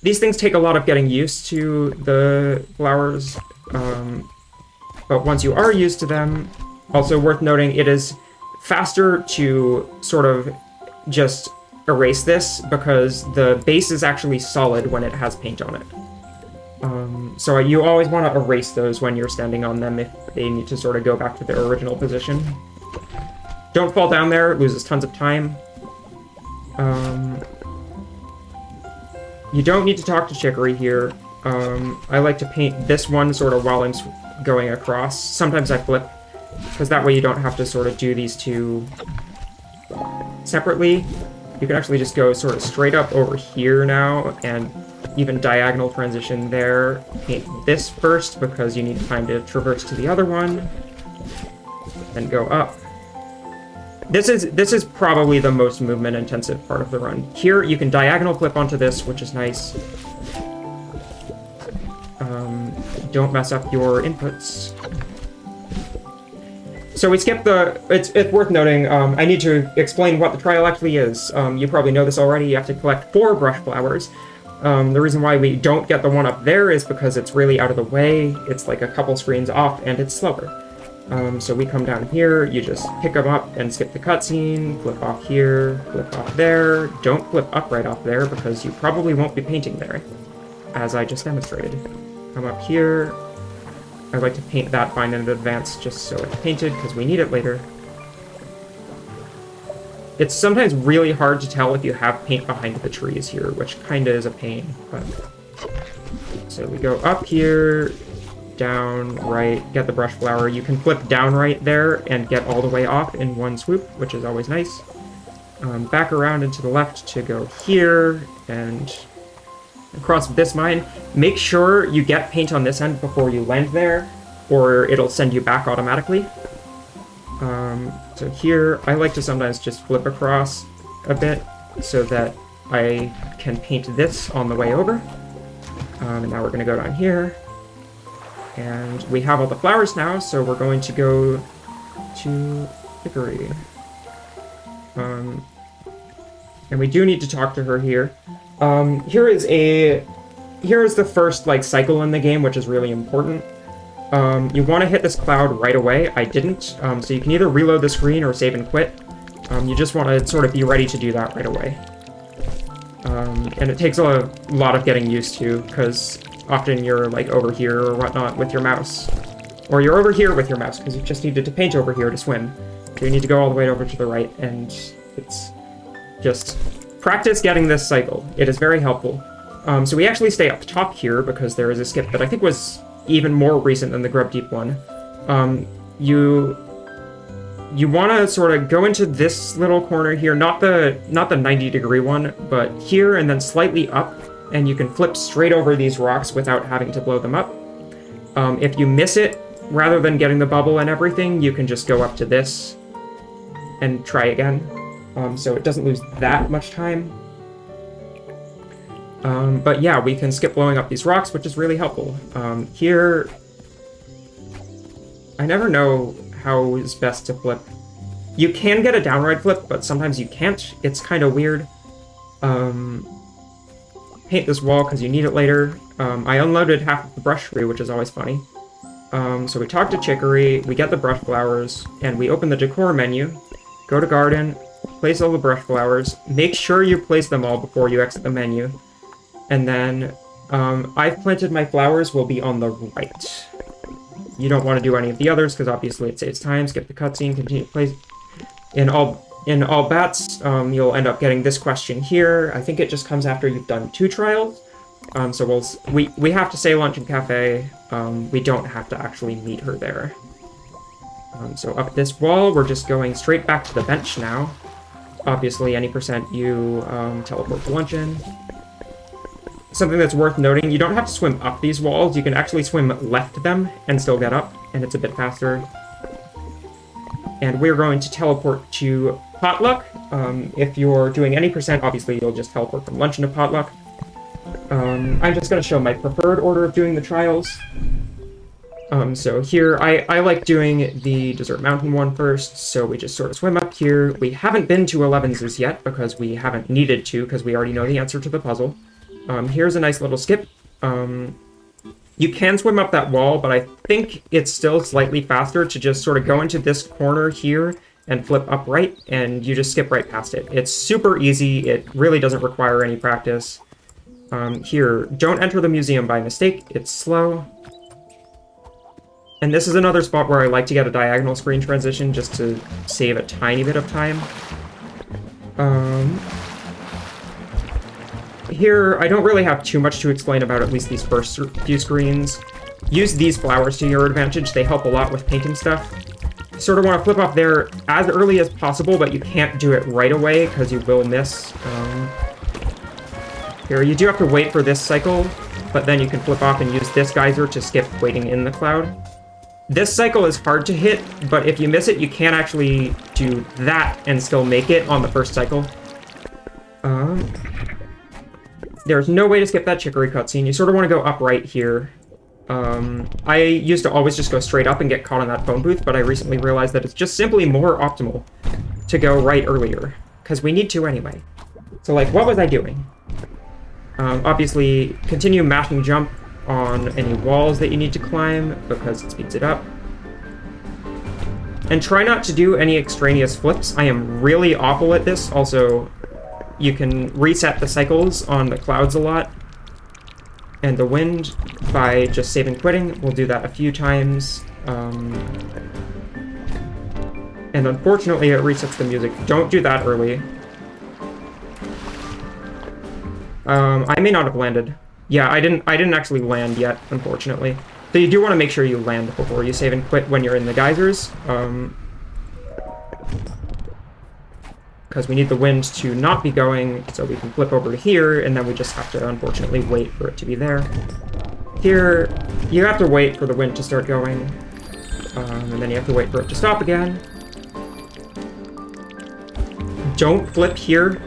These things take a lot of getting used to, the flowers, but once you are used to them, also worth noting, it is faster to sort of just erase this because the base is actually solid when it has paint on it. So you always want to erase those when you're standing on them if they need to sort of go back to their original position. Don't fall down there, it loses tons of time. You don't need to talk to Chicory here. I like to paint this one sort of while I'm going across. Sometimes I flip, because that way you don't have to sort of do these two separately. You can actually just go sort of straight up over here now, and even diagonal transition there. Paint this first, because you need time to traverse to the other one. Then go up. This is probably the most movement-intensive part of the run. Here, you can diagonal flip onto this, which is nice. Don't mess up your inputs. So we skip the... It's worth noting, I need to explain what the trial actually is. You probably know this already. You have to collect 4 brush flowers. The reason why we don't get the one up there is because it's really out of the way. It's like a couple screens off, and it's slower. So we come down here, you just pick them up and skip the cutscene, flip off here, flip off there. Don't flip up right off there because you probably won't be painting there, as I just demonstrated. Come up here. I like to paint that vine in advance just so it's painted because we need it later. It's sometimes really hard to tell if you have paint behind the trees here, which kinda is a pain, but... So we go up here, down, right, get the brush flower. You can flip down right there and get all the way off in one swoop, which is always nice. Back around and to the left to go here, and across this mine. Make sure you get paint on this end before you land there, or it'll send you back automatically. So here, I like to sometimes just flip across a bit so that I can paint this on the way over. And now we're going to go down here. And we have all the flowers now, so we're going to go to Chicory. And we do need to talk to her here. Here is the first, like, cycle in the game, which is really important. You want to hit this cloud right away. I didn't, so you can either reload the screen or save and quit. You just want to sort of be ready to do that right away. And it takes a lot of getting used to, because often you're, like, over here or whatnot with your mouse. Or you're over here with your mouse, because you just needed to paint over here to swim. So you need to go all the way over to the right, and it's just practice getting this cycle. It is very helpful. So we actually stay up top here, because there is a skip that I think was even more recent than the Grub Deep one. You want to sort of go into this little corner here, not the 90-degree one, but here and then slightly up, and you can flip straight over these rocks without having to blow them up. If you miss it, rather than getting the bubble and everything, you can just go up to this and try again. So it doesn't lose that much time. But yeah, we can skip blowing up these rocks, which is really helpful. Here, I never know how is best to flip. You can get a downright flip, but sometimes you can't. It's kind of weird. Paint this wall because you need it later. I unloaded half of the brush tree, which is always funny. So we talk to Chicory, we get the brush flowers, and we open the decor menu, go to garden, place all the brush flowers, make sure you place them all before you exit the menu. And then, I've planted my flowers will be on the right. You don't want to do any of the others, because obviously it saves time. Skip the cutscene, continue to place. In all bats, you'll end up getting this question here. I think it just comes after you've done 2 trials. So we have to say lunch and cafe. We don't have to actually meet her there. So up this wall, we're just going straight back to the bench now. Obviously, any percent you teleport to luncheon. Something that's worth noting, you don't have to swim up these walls, you can actually swim left them and still get up, and it's a bit faster. And we're going to teleport to Potluck. If you're doing any percent, obviously you'll just teleport from luncheon to Potluck. I'm just going to show my preferred order of doing the trials. So here, I like doing the Desert Mountain one first, so we just sort of swim up here. We haven't been to 11s as yet, because we haven't needed to, because we already know the answer to the puzzle. Here's a nice little skip. You can swim up that wall, but I think it's still slightly faster to just sort of go into this corner here and flip upright, and you just skip right past it. It's super easy. It really doesn't require any practice. Here, don't enter the museum by mistake. It's slow. And this is another spot where I like to get a diagonal screen transition just to save a tiny bit of time. Here, I don't really have too much to explain about at least these first few screens. Use these flowers to your advantage. They help a lot with painting stuff. You sort of want to flip off there as early as possible, but you can't do it right away because you will miss. Here, you do have to wait for this cycle, but then you can flip off and use this geyser to skip waiting in the cloud. This cycle is hard to hit, but if you miss it, you can actually do that and still make it on the first cycle. There's no way to skip that Chicory cutscene. You sort of want to go up right here. I used to always just go straight up and get caught in that phone booth, but I recently realized that it's just simply more optimal to go right earlier, because we need to anyway. So, like, what was I doing? Obviously, continue mashing jump on any walls that you need to climb, because it speeds it up. And try not to do any extraneous flips. I am really awful at this. Also, you can reset the cycles on the clouds a lot and the wind by just save and quitting. We'll do that a few times. And unfortunately, it resets the music. Don't do that early. I may not have landed. Yeah, I didn't actually land yet, unfortunately. So you do want to make sure you land before you save and quit when you're in the geysers. Because we need the wind to not be going, so we can flip over to here, and then we just have to, unfortunately, wait for it to be there. Here, you have to wait for the wind to start going, and then you have to wait for it to stop again. Don't flip here.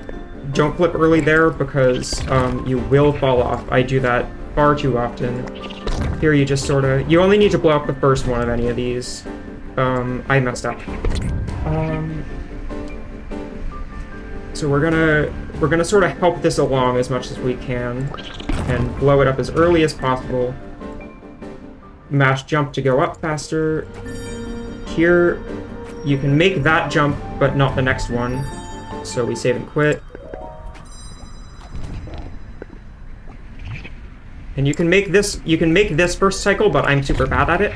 Don't flip early there, because you will fall off. I do that far too often. Here you just sort of... You only need to blow up the first one of any of these. I messed up. So we're gonna sort of help this along as much as we can and blow it up as early as possible. Mash jump to go up faster. Here, you can make that jump, but not the next one. So we save and quit. And you can make this first cycle, but I'm super bad at it.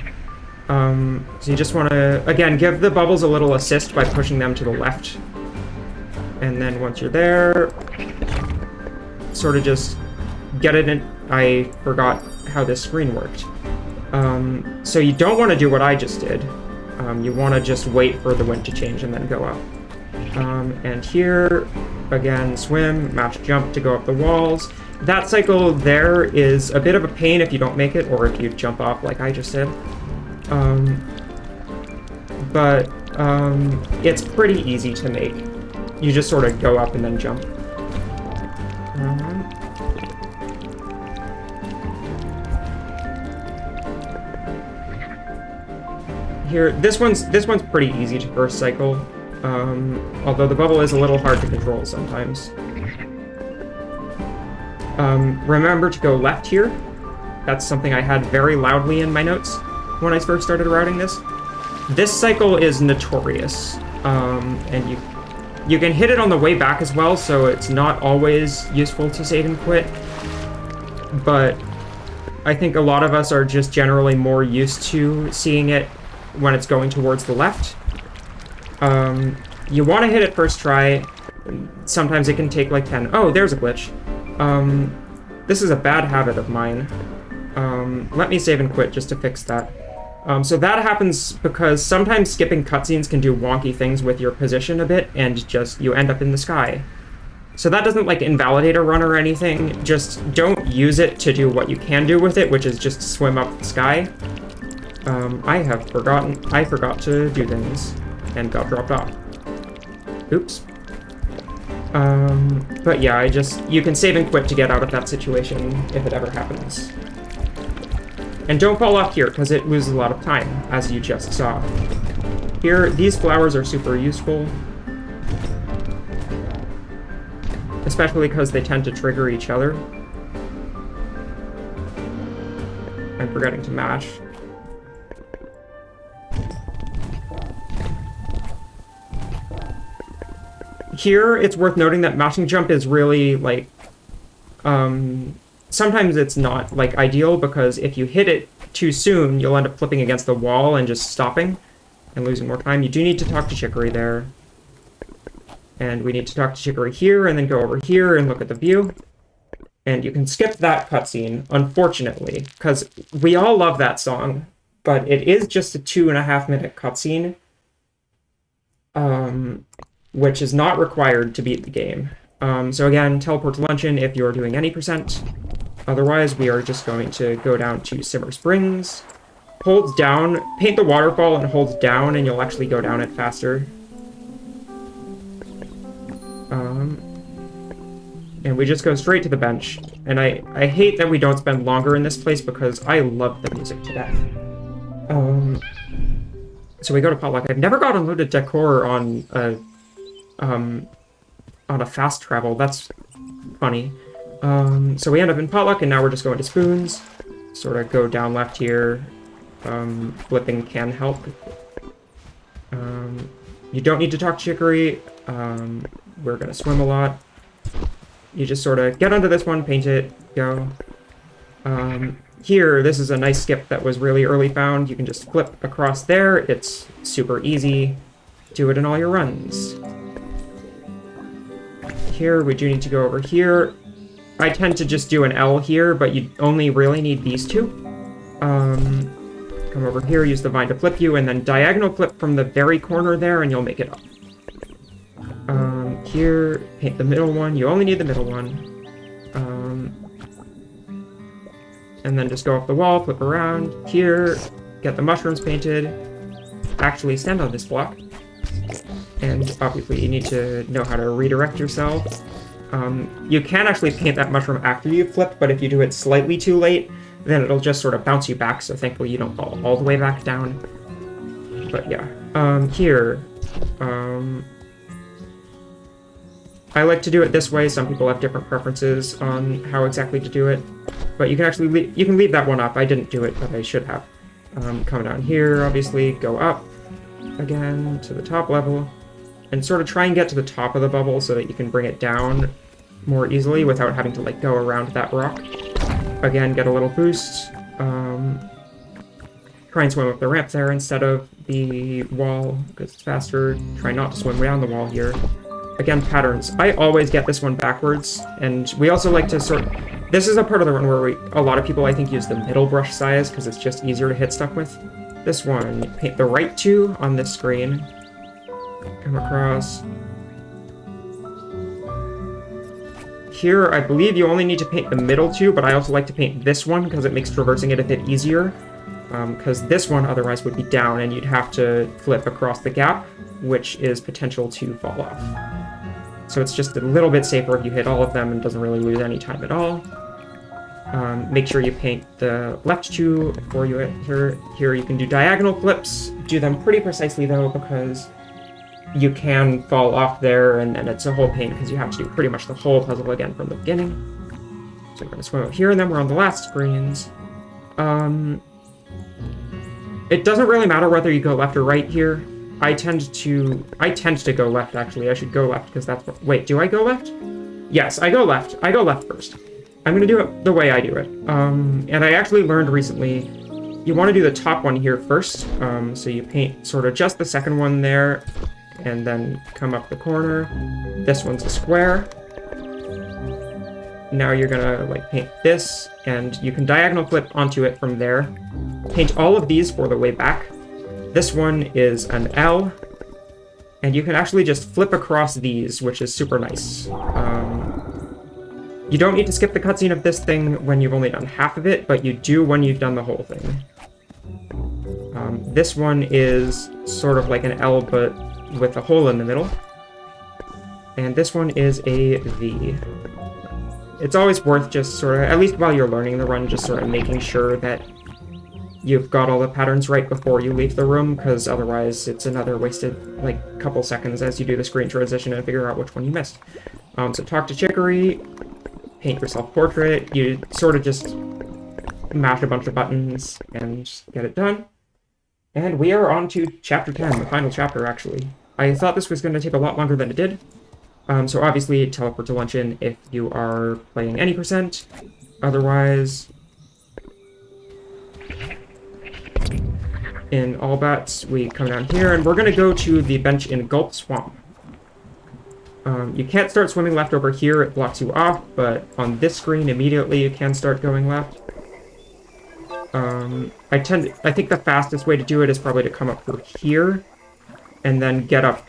So you just want to, again, give the bubbles a little assist by pushing them to the left. And then once you're there, sort of just get it in. I forgot how this screen worked. So you don't want to do what I just did. You want to just wait for the wind to change and then go up. And here, again, swim, mash jump to go up the walls. That cycle there is a bit of a pain if you don't make it, or if you jump off like I just did. But it's pretty easy to make. You just sort of go up and then jump. Here, this one's pretty easy to first cycle. Although the bubble is a little hard to control sometimes. Remember to go left here. That's something I had very loudly in my notes when I first started routing this. This cycle is notorious, and you can hit it on the way back as well, so it's not always useful to save and quit. But I think a lot of us are just generally more used to seeing it when it's going towards the left. You want to hit it first try. Sometimes it can take like 10. Oh, there's a glitch. This is a bad habit of mine. Let me save and quit just to fix that. So that happens because sometimes skipping cutscenes can do wonky things with your position a bit, and just you end up in the sky. So that doesn't like invalidate a run or anything. Just don't use it to do what you can do with it, which is just swim up the sky. I forgot to do things and got dropped off. Oops. But yeah, you can save and quit to get out of that situation if it ever happens. And don't fall off here, because it loses a lot of time, as you just saw. Here, these flowers are super useful. Especially because they tend to trigger each other. I'm forgetting to mash. Here, it's worth noting that mashing jump is really, like, sometimes it's not, like, ideal, because if you hit it too soon, you'll end up flipping against the wall and just stopping and losing more time. You do need to talk to Chicory there. And we need to talk to Chicory here, and then go over here and look at the view. And you can skip that cutscene, unfortunately, because we all love that song, but it is just a 2.5-minute cutscene, which is not required to beat the game. So again, teleport to luncheon if you're doing any percent. Otherwise, we are just going to go down to Simmer Springs. Hold down, paint the waterfall and hold down, and you'll actually go down it faster. And we just go straight to the bench. And I hate that we don't spend longer in this place because I love the music to death. So we go to Potluck. I've never got unloaded decor on a fast travel. That's funny. So we end up in Potluck, and now we're just going to Spoons. Sort of go down left here. Flipping can help. You don't need to talk to Chicory. We're gonna swim a lot. You just sort of get onto this one, paint it, go. Here, this is a nice skip that was really early found. You can just flip across there. It's super easy. Do it in all your runs. Here, we do need to go over here. I tend to just do an L here, but you only really need these two. Come over here, use the vine to flip you, and then diagonal flip from the very corner there, and you'll make it up. Here, paint the middle one. You only need the middle one. And then just go up the wall, flip around. Here, get the mushrooms painted. Actually, stand on this block. And obviously, you need to know how to redirect yourself. You can actually paint that mushroom after you've flipped, but if you do it slightly too late, then it'll just sort of bounce you back, so thankfully you don't fall all the way back down. But yeah, here, I like to do it this way. Some people have different preferences on how exactly to do it, but you can actually you can leave that one up. I didn't do it, but I should have. Come down here, obviously, go up again to the top level, and sort of try and get to the top of the bubble so that you can bring it down more easily without having to like go around that rock. Again, get a little boost. Try and swim up the ramp there instead of the wall because it's faster. Try not to swim down the wall here. Again, patterns. I always get this one backwards, and we also like to sort... This is a part of the run where a lot of people, I think, use the middle brush size because it's just easier to hit stuff with. This one, paint the right two on this screen. Come across. Here, I believe you only need to paint the middle two, but I also like to paint this one because it makes traversing it a bit easier. Because this one otherwise would be down, and you'd have to flip across the gap, which is potential to fall off. So it's just a little bit safer if you hit all of them and doesn't really lose any time at all. Make sure you paint the left two before you enter. Here you can do diagonal flips. Do them pretty precisely though, because you can fall off there and then it's a whole pain because you have to do pretty much the whole puzzle again from the beginning. So we're going to swim out here and then we're on the last screens. It doesn't really matter whether you go left or right here. I tend to go left, actually. I should go left, because that's what... Wait, do I go left? Yes, I go left. I go left first. I'm going to do it the way I do it. And I actually learned recently, you want to do the top one here first. So you paint sort of just the second one there, and then come up the corner. This one's a square. Now you're going to like paint this, and you can diagonal flip onto it from there. Paint all of these for the way back. This one is an L, and you can actually just flip across these, which is super nice. You don't need to skip the cutscene of this thing when you've only done half of it, but you do when you've done the whole thing. This one is sort of like an L, but with a hole in the middle. And this one is a V. It's always worth just sort of, at least while you're learning the run, just sort of making sure that you've got all the patterns right before you leave the room, because otherwise it's another wasted, like, couple seconds as you do the screen transition and figure out which one you missed. So talk to Chicory, paint your self-portrait, you sort of just mash a bunch of buttons and get it done. And we are on to Chapter 10, the final chapter, actually. I thought this was going to take a lot longer than it did. So obviously, teleport to luncheon if you are playing any percent. Otherwise... in all bats, we come down here, and we're going to go to the bench in Gulp Swamp. You can't start swimming left over here, it blocks you off, but on this screen, immediately you can start going left. I think the fastest way to do it is probably to come up through here, and then get up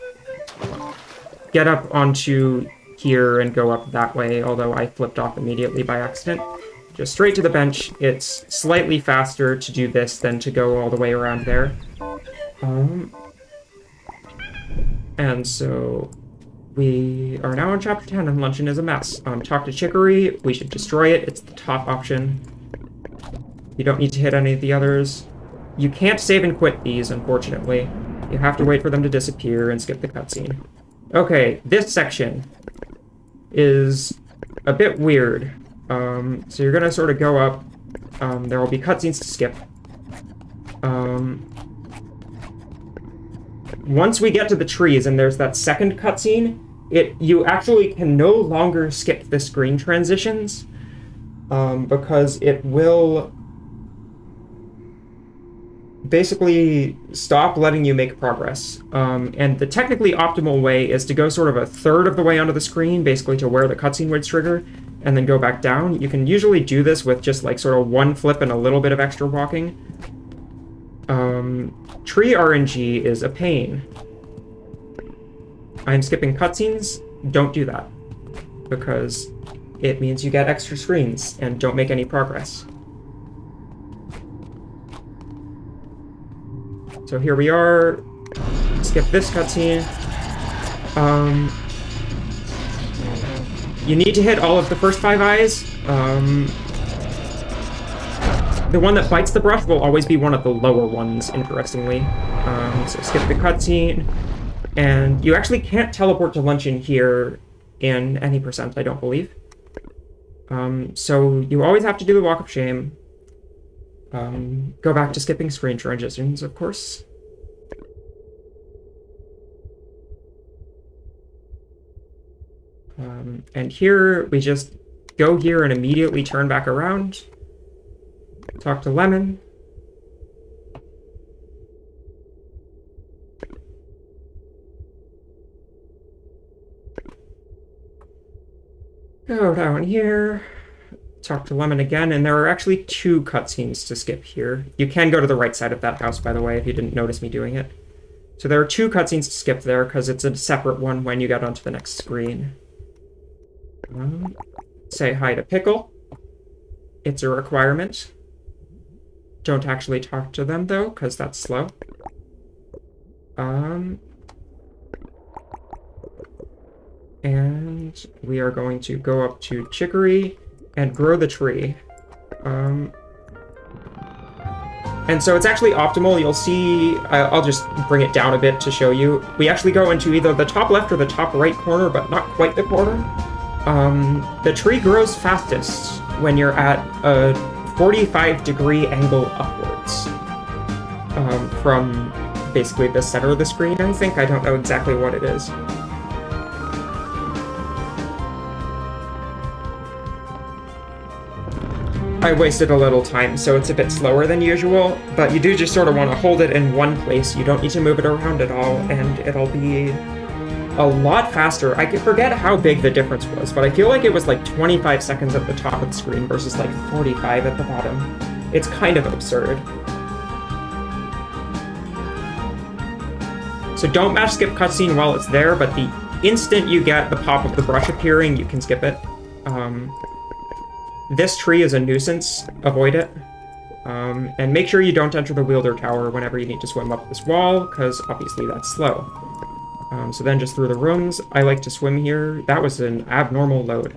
onto here and go up that way, although I flipped off immediately by accident. Just straight to the bench. It's slightly faster to do this than to go all the way around there. And so we are now on Chapter 10, and luncheon is a mess. Talk to Chicory. We should destroy it. It's the top option. You don't need to hit any of the others. You can't save and quit these, unfortunately. You have to wait for them to disappear and skip the cutscene. Okay, this section is a bit weird. So you're gonna sort of go up. There will be cutscenes to skip. once we get to the trees and there's that second cutscene, you actually can no longer skip the screen transitions, because it will basically stop letting you make progress. And the technically optimal way is to go sort of a third of the way onto the screen, basically to where the cutscene would trigger, and then go back down. You can usually do this with just like sort of one flip and a little bit of extra walking. Tree RNG is a pain. I'm skipping cutscenes. Don't do that, because it means you get extra screens and don't make any progress. So here we are. Skip this cutscene. You need to hit all of the first 5 eyes. The one that bites the brush will always be one of the lower ones, interestingly. So skip the cutscene. And you actually can't teleport to luncheon here in any percent, I don't believe. So you always have to do the Walk of Shame. Go back to skipping screen transitions, of course. And here, we just go here and immediately turn back around. Talk to Lemon. Go down here. Talk to Lemon again, and there are actually 2 cutscenes to skip here. You can go to the right side of that house, by the way, if you didn't notice me doing it. So there are 2 cutscenes to skip there, because it's a separate one when you get onto the next screen. Say hi to Pickle. It's a requirement. Don't actually talk to them, though, because that's slow. And we are going to go up to Chicory and grow the tree. And so it's actually optimal. You'll see, I'll just bring it down a bit to show you. We actually go into either the top left or the top right corner, but not quite the corner. The tree grows fastest when you're at a 45-degree angle upwards. From basically the center of the screen, I think. I don't know exactly what it is. I wasted a little time, so it's a bit slower than usual, but you do just sort of want to hold it in one place. You don't need to move it around at all, and it'll be a lot faster. I forget how big the difference was, but I feel like it was like 25 seconds at the top of the screen versus like 45 at the bottom. It's kind of absurd. So don't match skip cutscene while it's there, but the instant you get the pop of the brush appearing, you can skip it. This tree is a nuisance. Avoid it. And make sure you don't enter the Wielder Tower whenever you need to swim up this wall, because obviously that's slow. So then just through the rooms. I like to swim here. That was an abnormal load.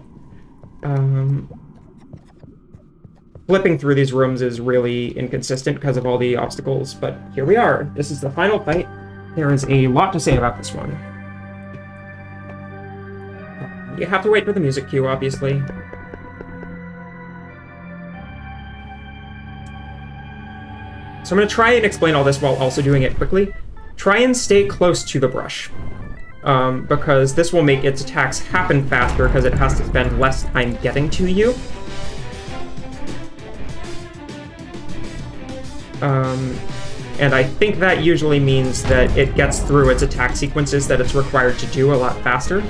Flipping through these rooms is really inconsistent because of all the obstacles, but here we are. This is the final fight. There is a lot to say about this one. You have to wait for the music cue, obviously. So I'm going to try and explain all this while also doing it quickly. Try and stay close to the brush, because this will make its attacks happen faster because it has to spend less time getting to you. And I think that usually means that it gets through its attack sequences that it's required to do a lot faster.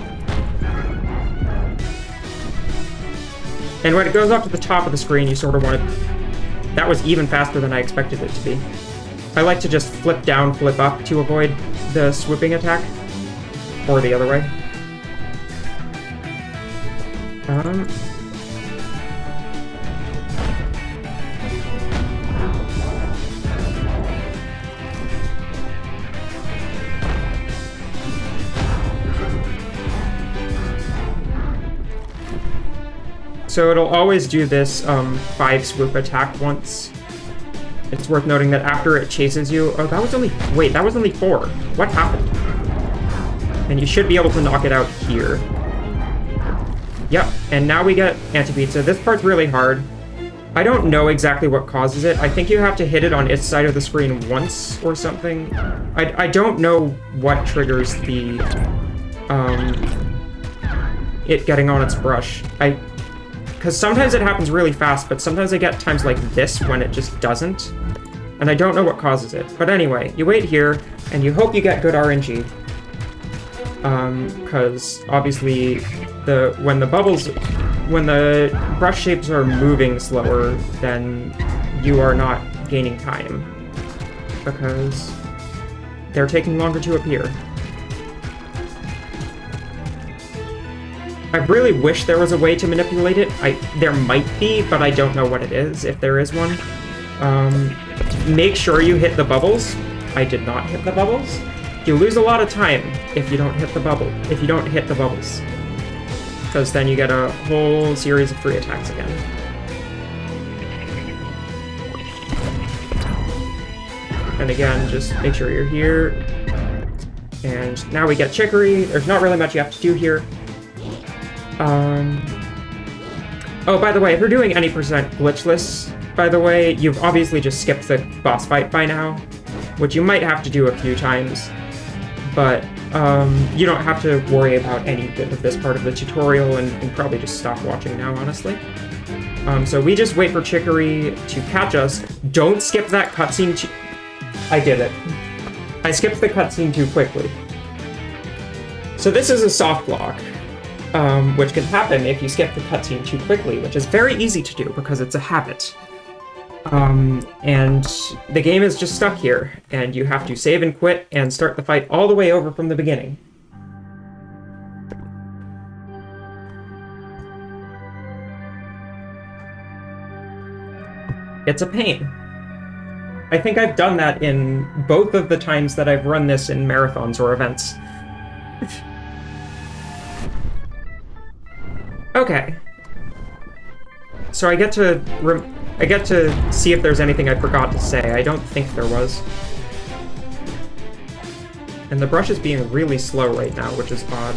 And when it goes up to the top of the screen, you sort of want to... That was even faster than I expected it to be. I like to just flip down, flip up to avoid the swooping attack. Or the other way. So it'll always do this 5 swoop attack once. It's worth noting that after it chases you... Oh, that was only... Wait, that was only 4. What happened? And you should be able to knock it out here. Yep, and now we get anti-pizza. This part's really hard. I don't know exactly what causes it. I think you have to hit it on its side of the screen once or something. I don't know what triggers the it getting on its brush. Because sometimes it happens really fast, but sometimes I get times like this when it just doesn't. And I don't know what causes it. But anyway, you wait here, and you hope you get good RNG. Because obviously, when the brush shapes are moving slower, then you are not gaining time. Because they're taking longer to appear. I really wish there was a way to manipulate it. There might be, but I don't know what it is, if there is one. Make sure you hit the bubbles. I did not hit the bubbles. You lose a lot of time if you don't hit the bubbles. Because then you get a whole series of free attacks again. And again, just make sure you're here. And now we get Chicory. There's not really much you have to do here. Oh, by the way, if you're doing any percent glitchless, by the way, you've obviously just skipped the boss fight by now, which you might have to do a few times, but you don't have to worry about any bit of this part of the tutorial and probably just stop watching now, honestly. So we just wait for Chicory to catch us. Don't skip that cutscene. I did it. I skipped the cutscene too quickly. So this is a soft lock. Which can happen if you skip the cutscene too quickly, which is very easy to do because it's a habit. And the game is just stuck here, and you have to save and quit and start the fight all the way over from the beginning. It's a pain. I think I've done that in both of the times that I've run this in marathons or events. Okay. So I get to see if there's anything I forgot to say. I don't think there was. And the brush is being really slow right now, which is odd.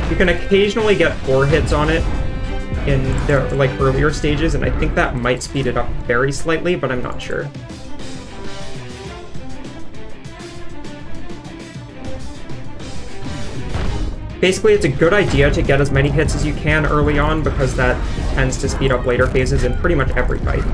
You can occasionally get 4 hits on it in the earlier stages, and I think that might speed it up very slightly, but I'm not sure. Basically, it's a good idea to get as many hits as you can early on, because that tends to speed up later phases in pretty much every fight.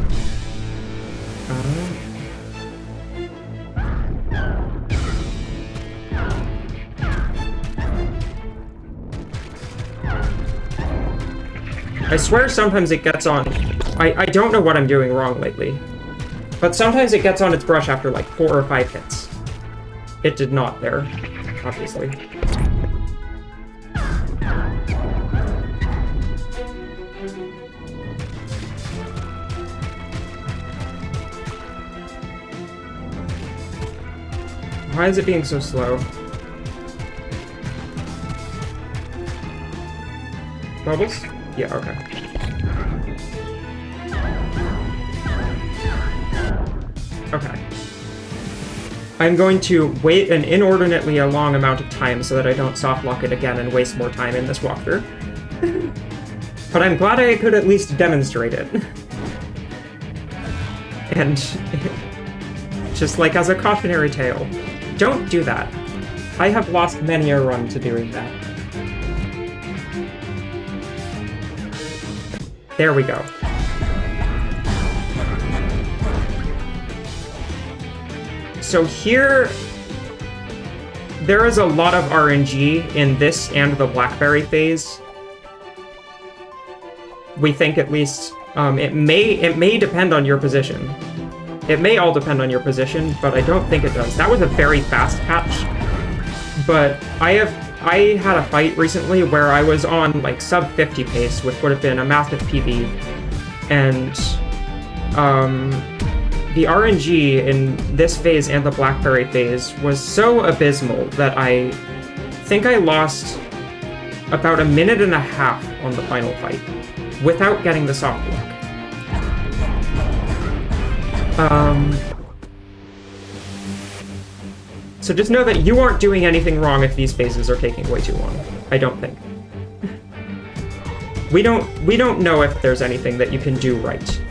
I swear sometimes it gets on... I don't know what I'm doing wrong lately. But sometimes it gets on its brush after like 4 or 5 hits. It did not there, obviously. Why is it being so slow? Bubbles? Yeah, okay. Okay. I'm going to wait an inordinately long amount of time so that I don't soft lock it again and waste more time in this walkthrough. But I'm glad I could at least demonstrate it. And just like as a cautionary tale, don't do that. I have lost many a run to doing that. There we go. So here, there is a lot of RNG in this and the Blackberry phase. We think at least. It may depend on your position. It may all depend on your position, but I don't think it does. That was a very fast patch. But I I had a fight recently where I was on like sub 50 pace, which would have been a massive PB, and the RNG in this phase and the Blackberry phase was so abysmal that I think I lost about a minute and a half on the final fight without getting the soft block. So just know that you aren't doing anything wrong if these phases are taking way too long. I don't think. We don't know if there's anything that you can do right.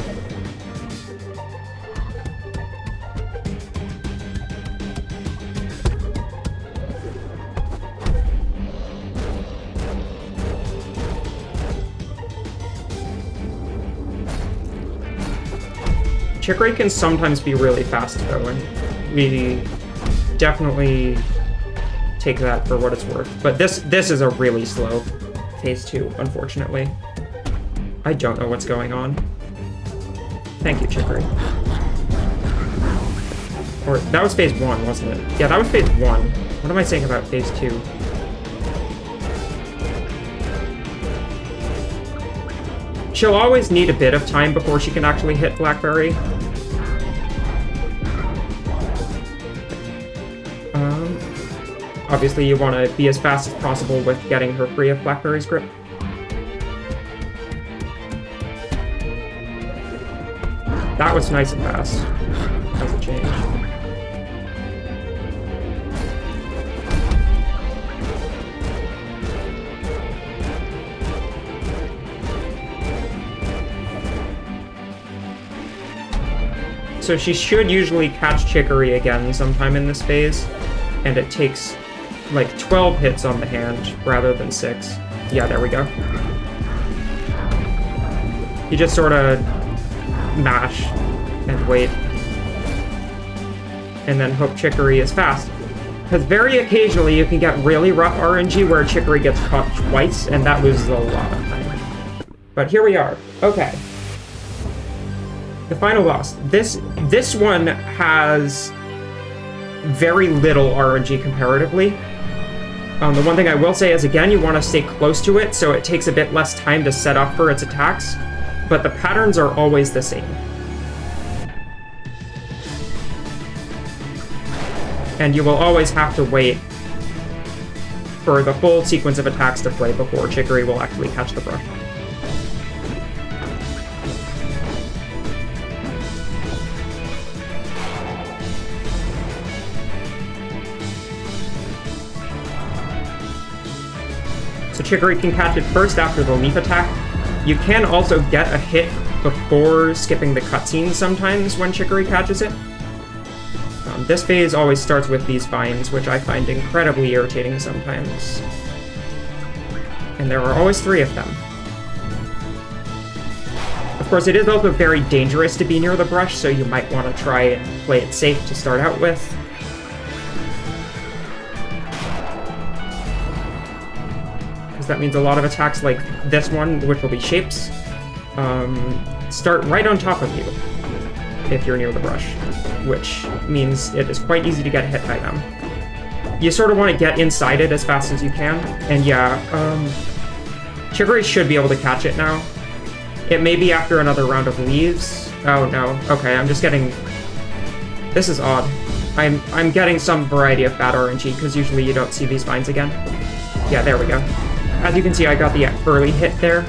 Chicory can sometimes be really fast though, and we definitely take that for what it's worth. But this is a really slow phase 2, unfortunately. I don't know what's going on. Thank you, Chicory. Or that was phase 1, wasn't it? Yeah, that was phase 1. What am I saying about phase 2? She'll always need a bit of time before she can actually hit Blackberry. Obviously, you want to be as fast as possible with getting her free of Blackberry's grip. That was nice and fast. As a change. So she should usually catch Chicory again sometime in this phase, and it takes like 12 hits on the hand rather than 6. Yeah, there we go. You just sort of mash and wait, and then hope Chicory is fast. Because very occasionally you can get really rough RNG where Chicory gets caught twice, and that loses a lot of time. But here we are. Okay. The final boss. This one has very little RNG comparatively. The one thing I will say is, again, you want to stay close to it, so it takes a bit less time to set up for its attacks, but the patterns are always the same. And you will always have to wait for the full sequence of attacks to play before Chicory will actually catch the brush. So Chicory can catch it first after the leaf attack. You can also get a hit before skipping the cutscene sometimes when Chicory catches it. This phase always starts with these vines, which I find incredibly irritating sometimes. And there are always 3 of them. Of course, it is also very dangerous to be near the brush, so you might want to try and play it safe to start out with. That means a lot of attacks like this one, which will be shapes, start right on top of you if you're near the brush, which means it is quite easy to get hit by them. You sort of want to get inside it as fast as you can, and yeah, Chicory should be able to catch it now. It may be after another round of leaves. Oh no, okay, I'm just getting... This is odd. I'm getting some variety of bad RNG, because usually you don't see these vines again. Yeah, there we go. As you can see, I got the early hit there,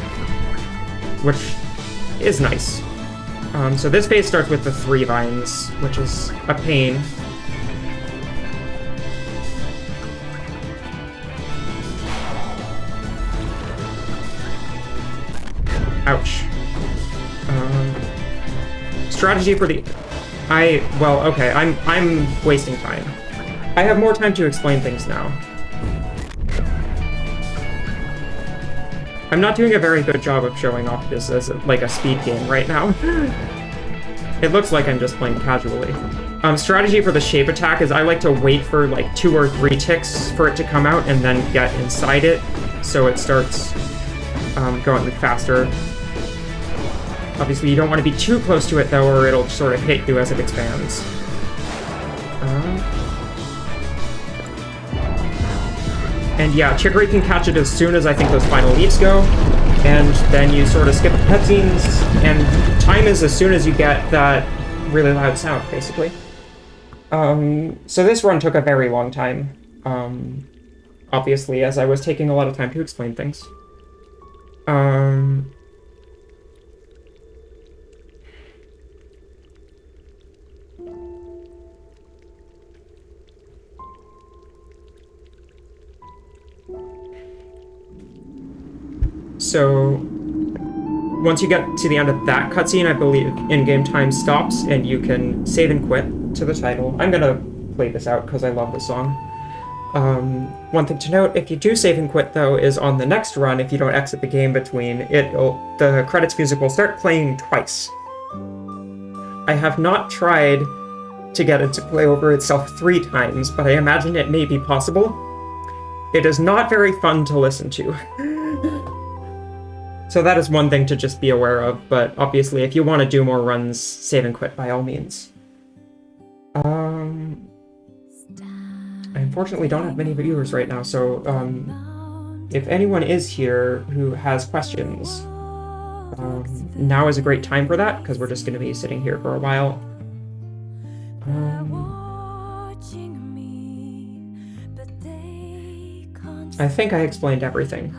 which is nice. So this phase starts with the 3 vines, which is a pain. Ouch. Strategy for the... Well, okay, I'm wasting time. I have more time to explain things now. I'm not doing a very good job of showing off this as like a speed game right now. It looks like I'm just playing casually. Strategy for the shape attack is I like to wait for like 2 or 3 ticks for it to come out and then get inside it, so it starts going faster. Obviously, you don't want to be too close to it though, or it'll sort of hit you as it expands. And yeah, Chicory can catch it as soon as I think those final leaps go, and then you sort of skip the cutscenes, and time is as soon as you get that really loud sound, basically. So this run took a very long time, obviously, as I was taking a lot of time to explain things. So once you get to the end of that cutscene, I believe in-game time stops, and you can save and quit to the title. I'm gonna play this out because I love the song. One thing to note, if you do save and quit, though, is on the next run, if you don't exit the game between, the credits music will start playing twice. I have not tried to get it to play over itself 3 times, but I imagine it may be possible. It is not very fun to listen to. So that is one thing to just be aware of, but obviously if you want to do more runs, save and quit by all means. I unfortunately don't have many viewers right now, so if anyone is here who has questions, now is a great time for that, because we're just going to be sitting here for a while. I think I explained everything.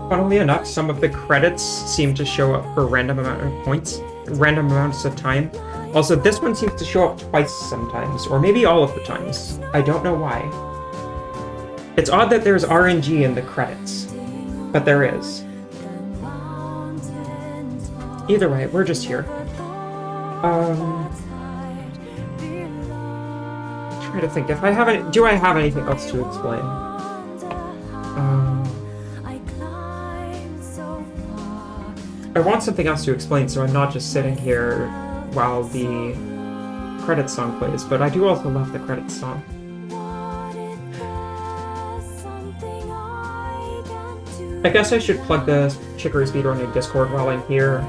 Funnily enough, some of the credits seem to show up for random amounts of time. Also, this one seems to show up twice sometimes, or maybe all of the times. I don't know why. It's odd that there's RNG in the credits, but there is. Either way, we're just here. Try to think if I have any. Do I have anything else to explain? I want something else to explain, so I'm not just sitting here while the credits song plays, but I do also love the credits song. I guess I should plug the Chicory Speedrunning Discord while I'm here.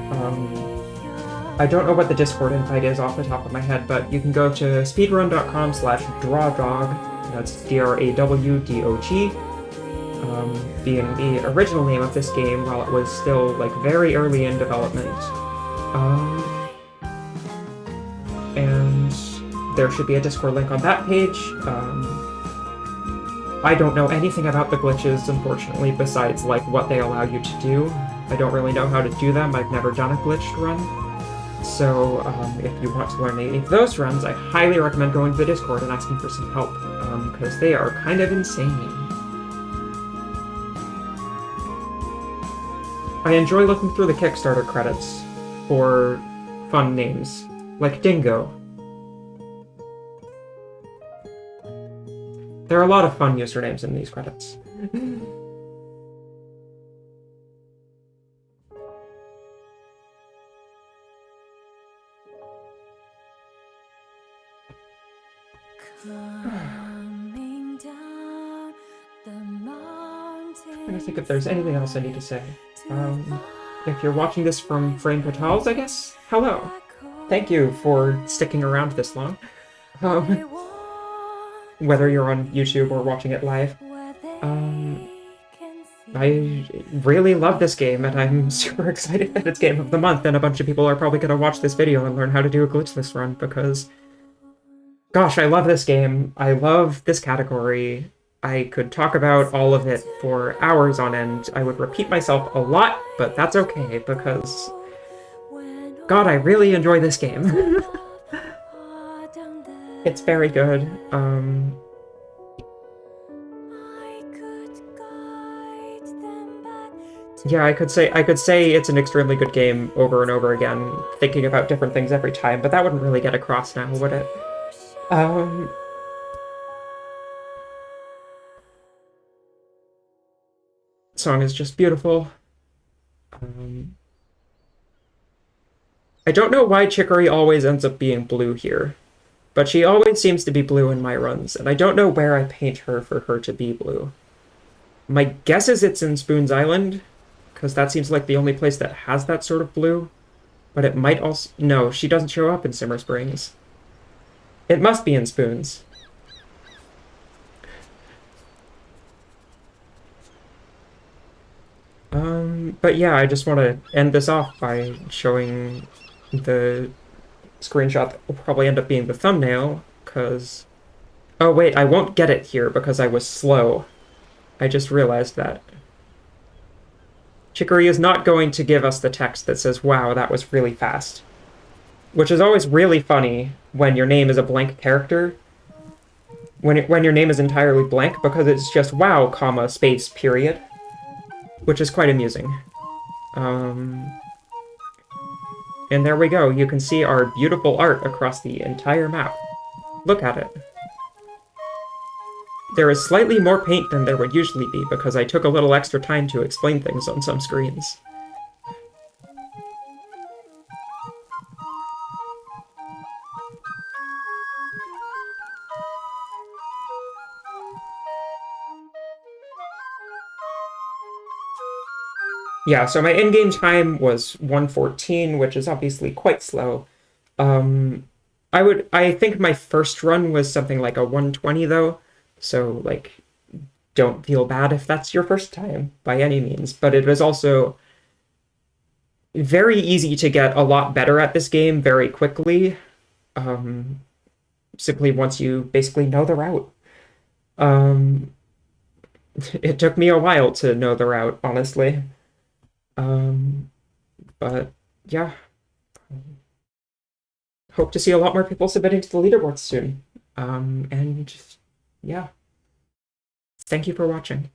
I don't know what the Discord invite is off the top of my head, but you can go to speedrun.com/drawdog, that's DRAWDOG, being the original name of this game while it was still, like, very early in development. And there should be a Discord link on that page. I don't know anything about the glitches, unfortunately, besides, like, what they allow you to do. I don't really know how to do them. I've never done a glitched run. So, if you want to learn any of those runs, I highly recommend going to the Discord and asking for some help, because they are kind of insane. I enjoy looking through the Kickstarter credits for fun names, like Dingo. There are a lot of fun usernames in these credits. I'm trying to think if there's anything else I need to say. If you're watching this from Frame Fatales, I guess, hello. Thank you for sticking around this long. Whether you're on YouTube or watching it live. I really love this game, and I'm super excited that it's Game of the Month, and a bunch of people are probably going to watch this video and learn how to do a glitchless run, because gosh, I love this game. I love this category. I could talk about all of it for hours on end. I would repeat myself a lot, but that's okay, because God, I really enjoy this game. It's very good. Yeah, I could say it's an extremely good game over and over again, thinking about different things every time, but that wouldn't really get across now, would it? Song is just beautiful. I don't know why Chicory always ends up being blue here. But she always seems to be blue in my runs, and I don't know where I paint her for her to be blue. My guess is it's in Spoon's Island, because that seems like the only place that has that sort of blue. But it might also... No, she doesn't show up in Simmer Springs. It must be in Spoon's. But yeah, I just want to end this off by showing the screenshot that will probably end up being the thumbnail, because... Oh wait, I won't get it here because I was slow. I just realized that. Chicory is not going to give us the text that says, wow, that was really fast. Which is always really funny when your name is a blank character. When your name is entirely blank, because it's just wow, comma, space, period. Which is quite amusing. And there we go. You can see our beautiful art across the entire map. Look at it. There is slightly more paint than there would usually be because I took a little extra time to explain things on some screens. Yeah, so my in-game time was 1:14, which is obviously quite slow. I think my first run was something like a 1:20 though, so like don't feel bad if that's your first time by any means, but it was also very easy to get a lot better at this game very quickly, simply once you basically know the route. It took me a while to know the route, honestly. But yeah, hope to see a lot more people submitting to the leaderboards soon. And yeah, thank you for watching.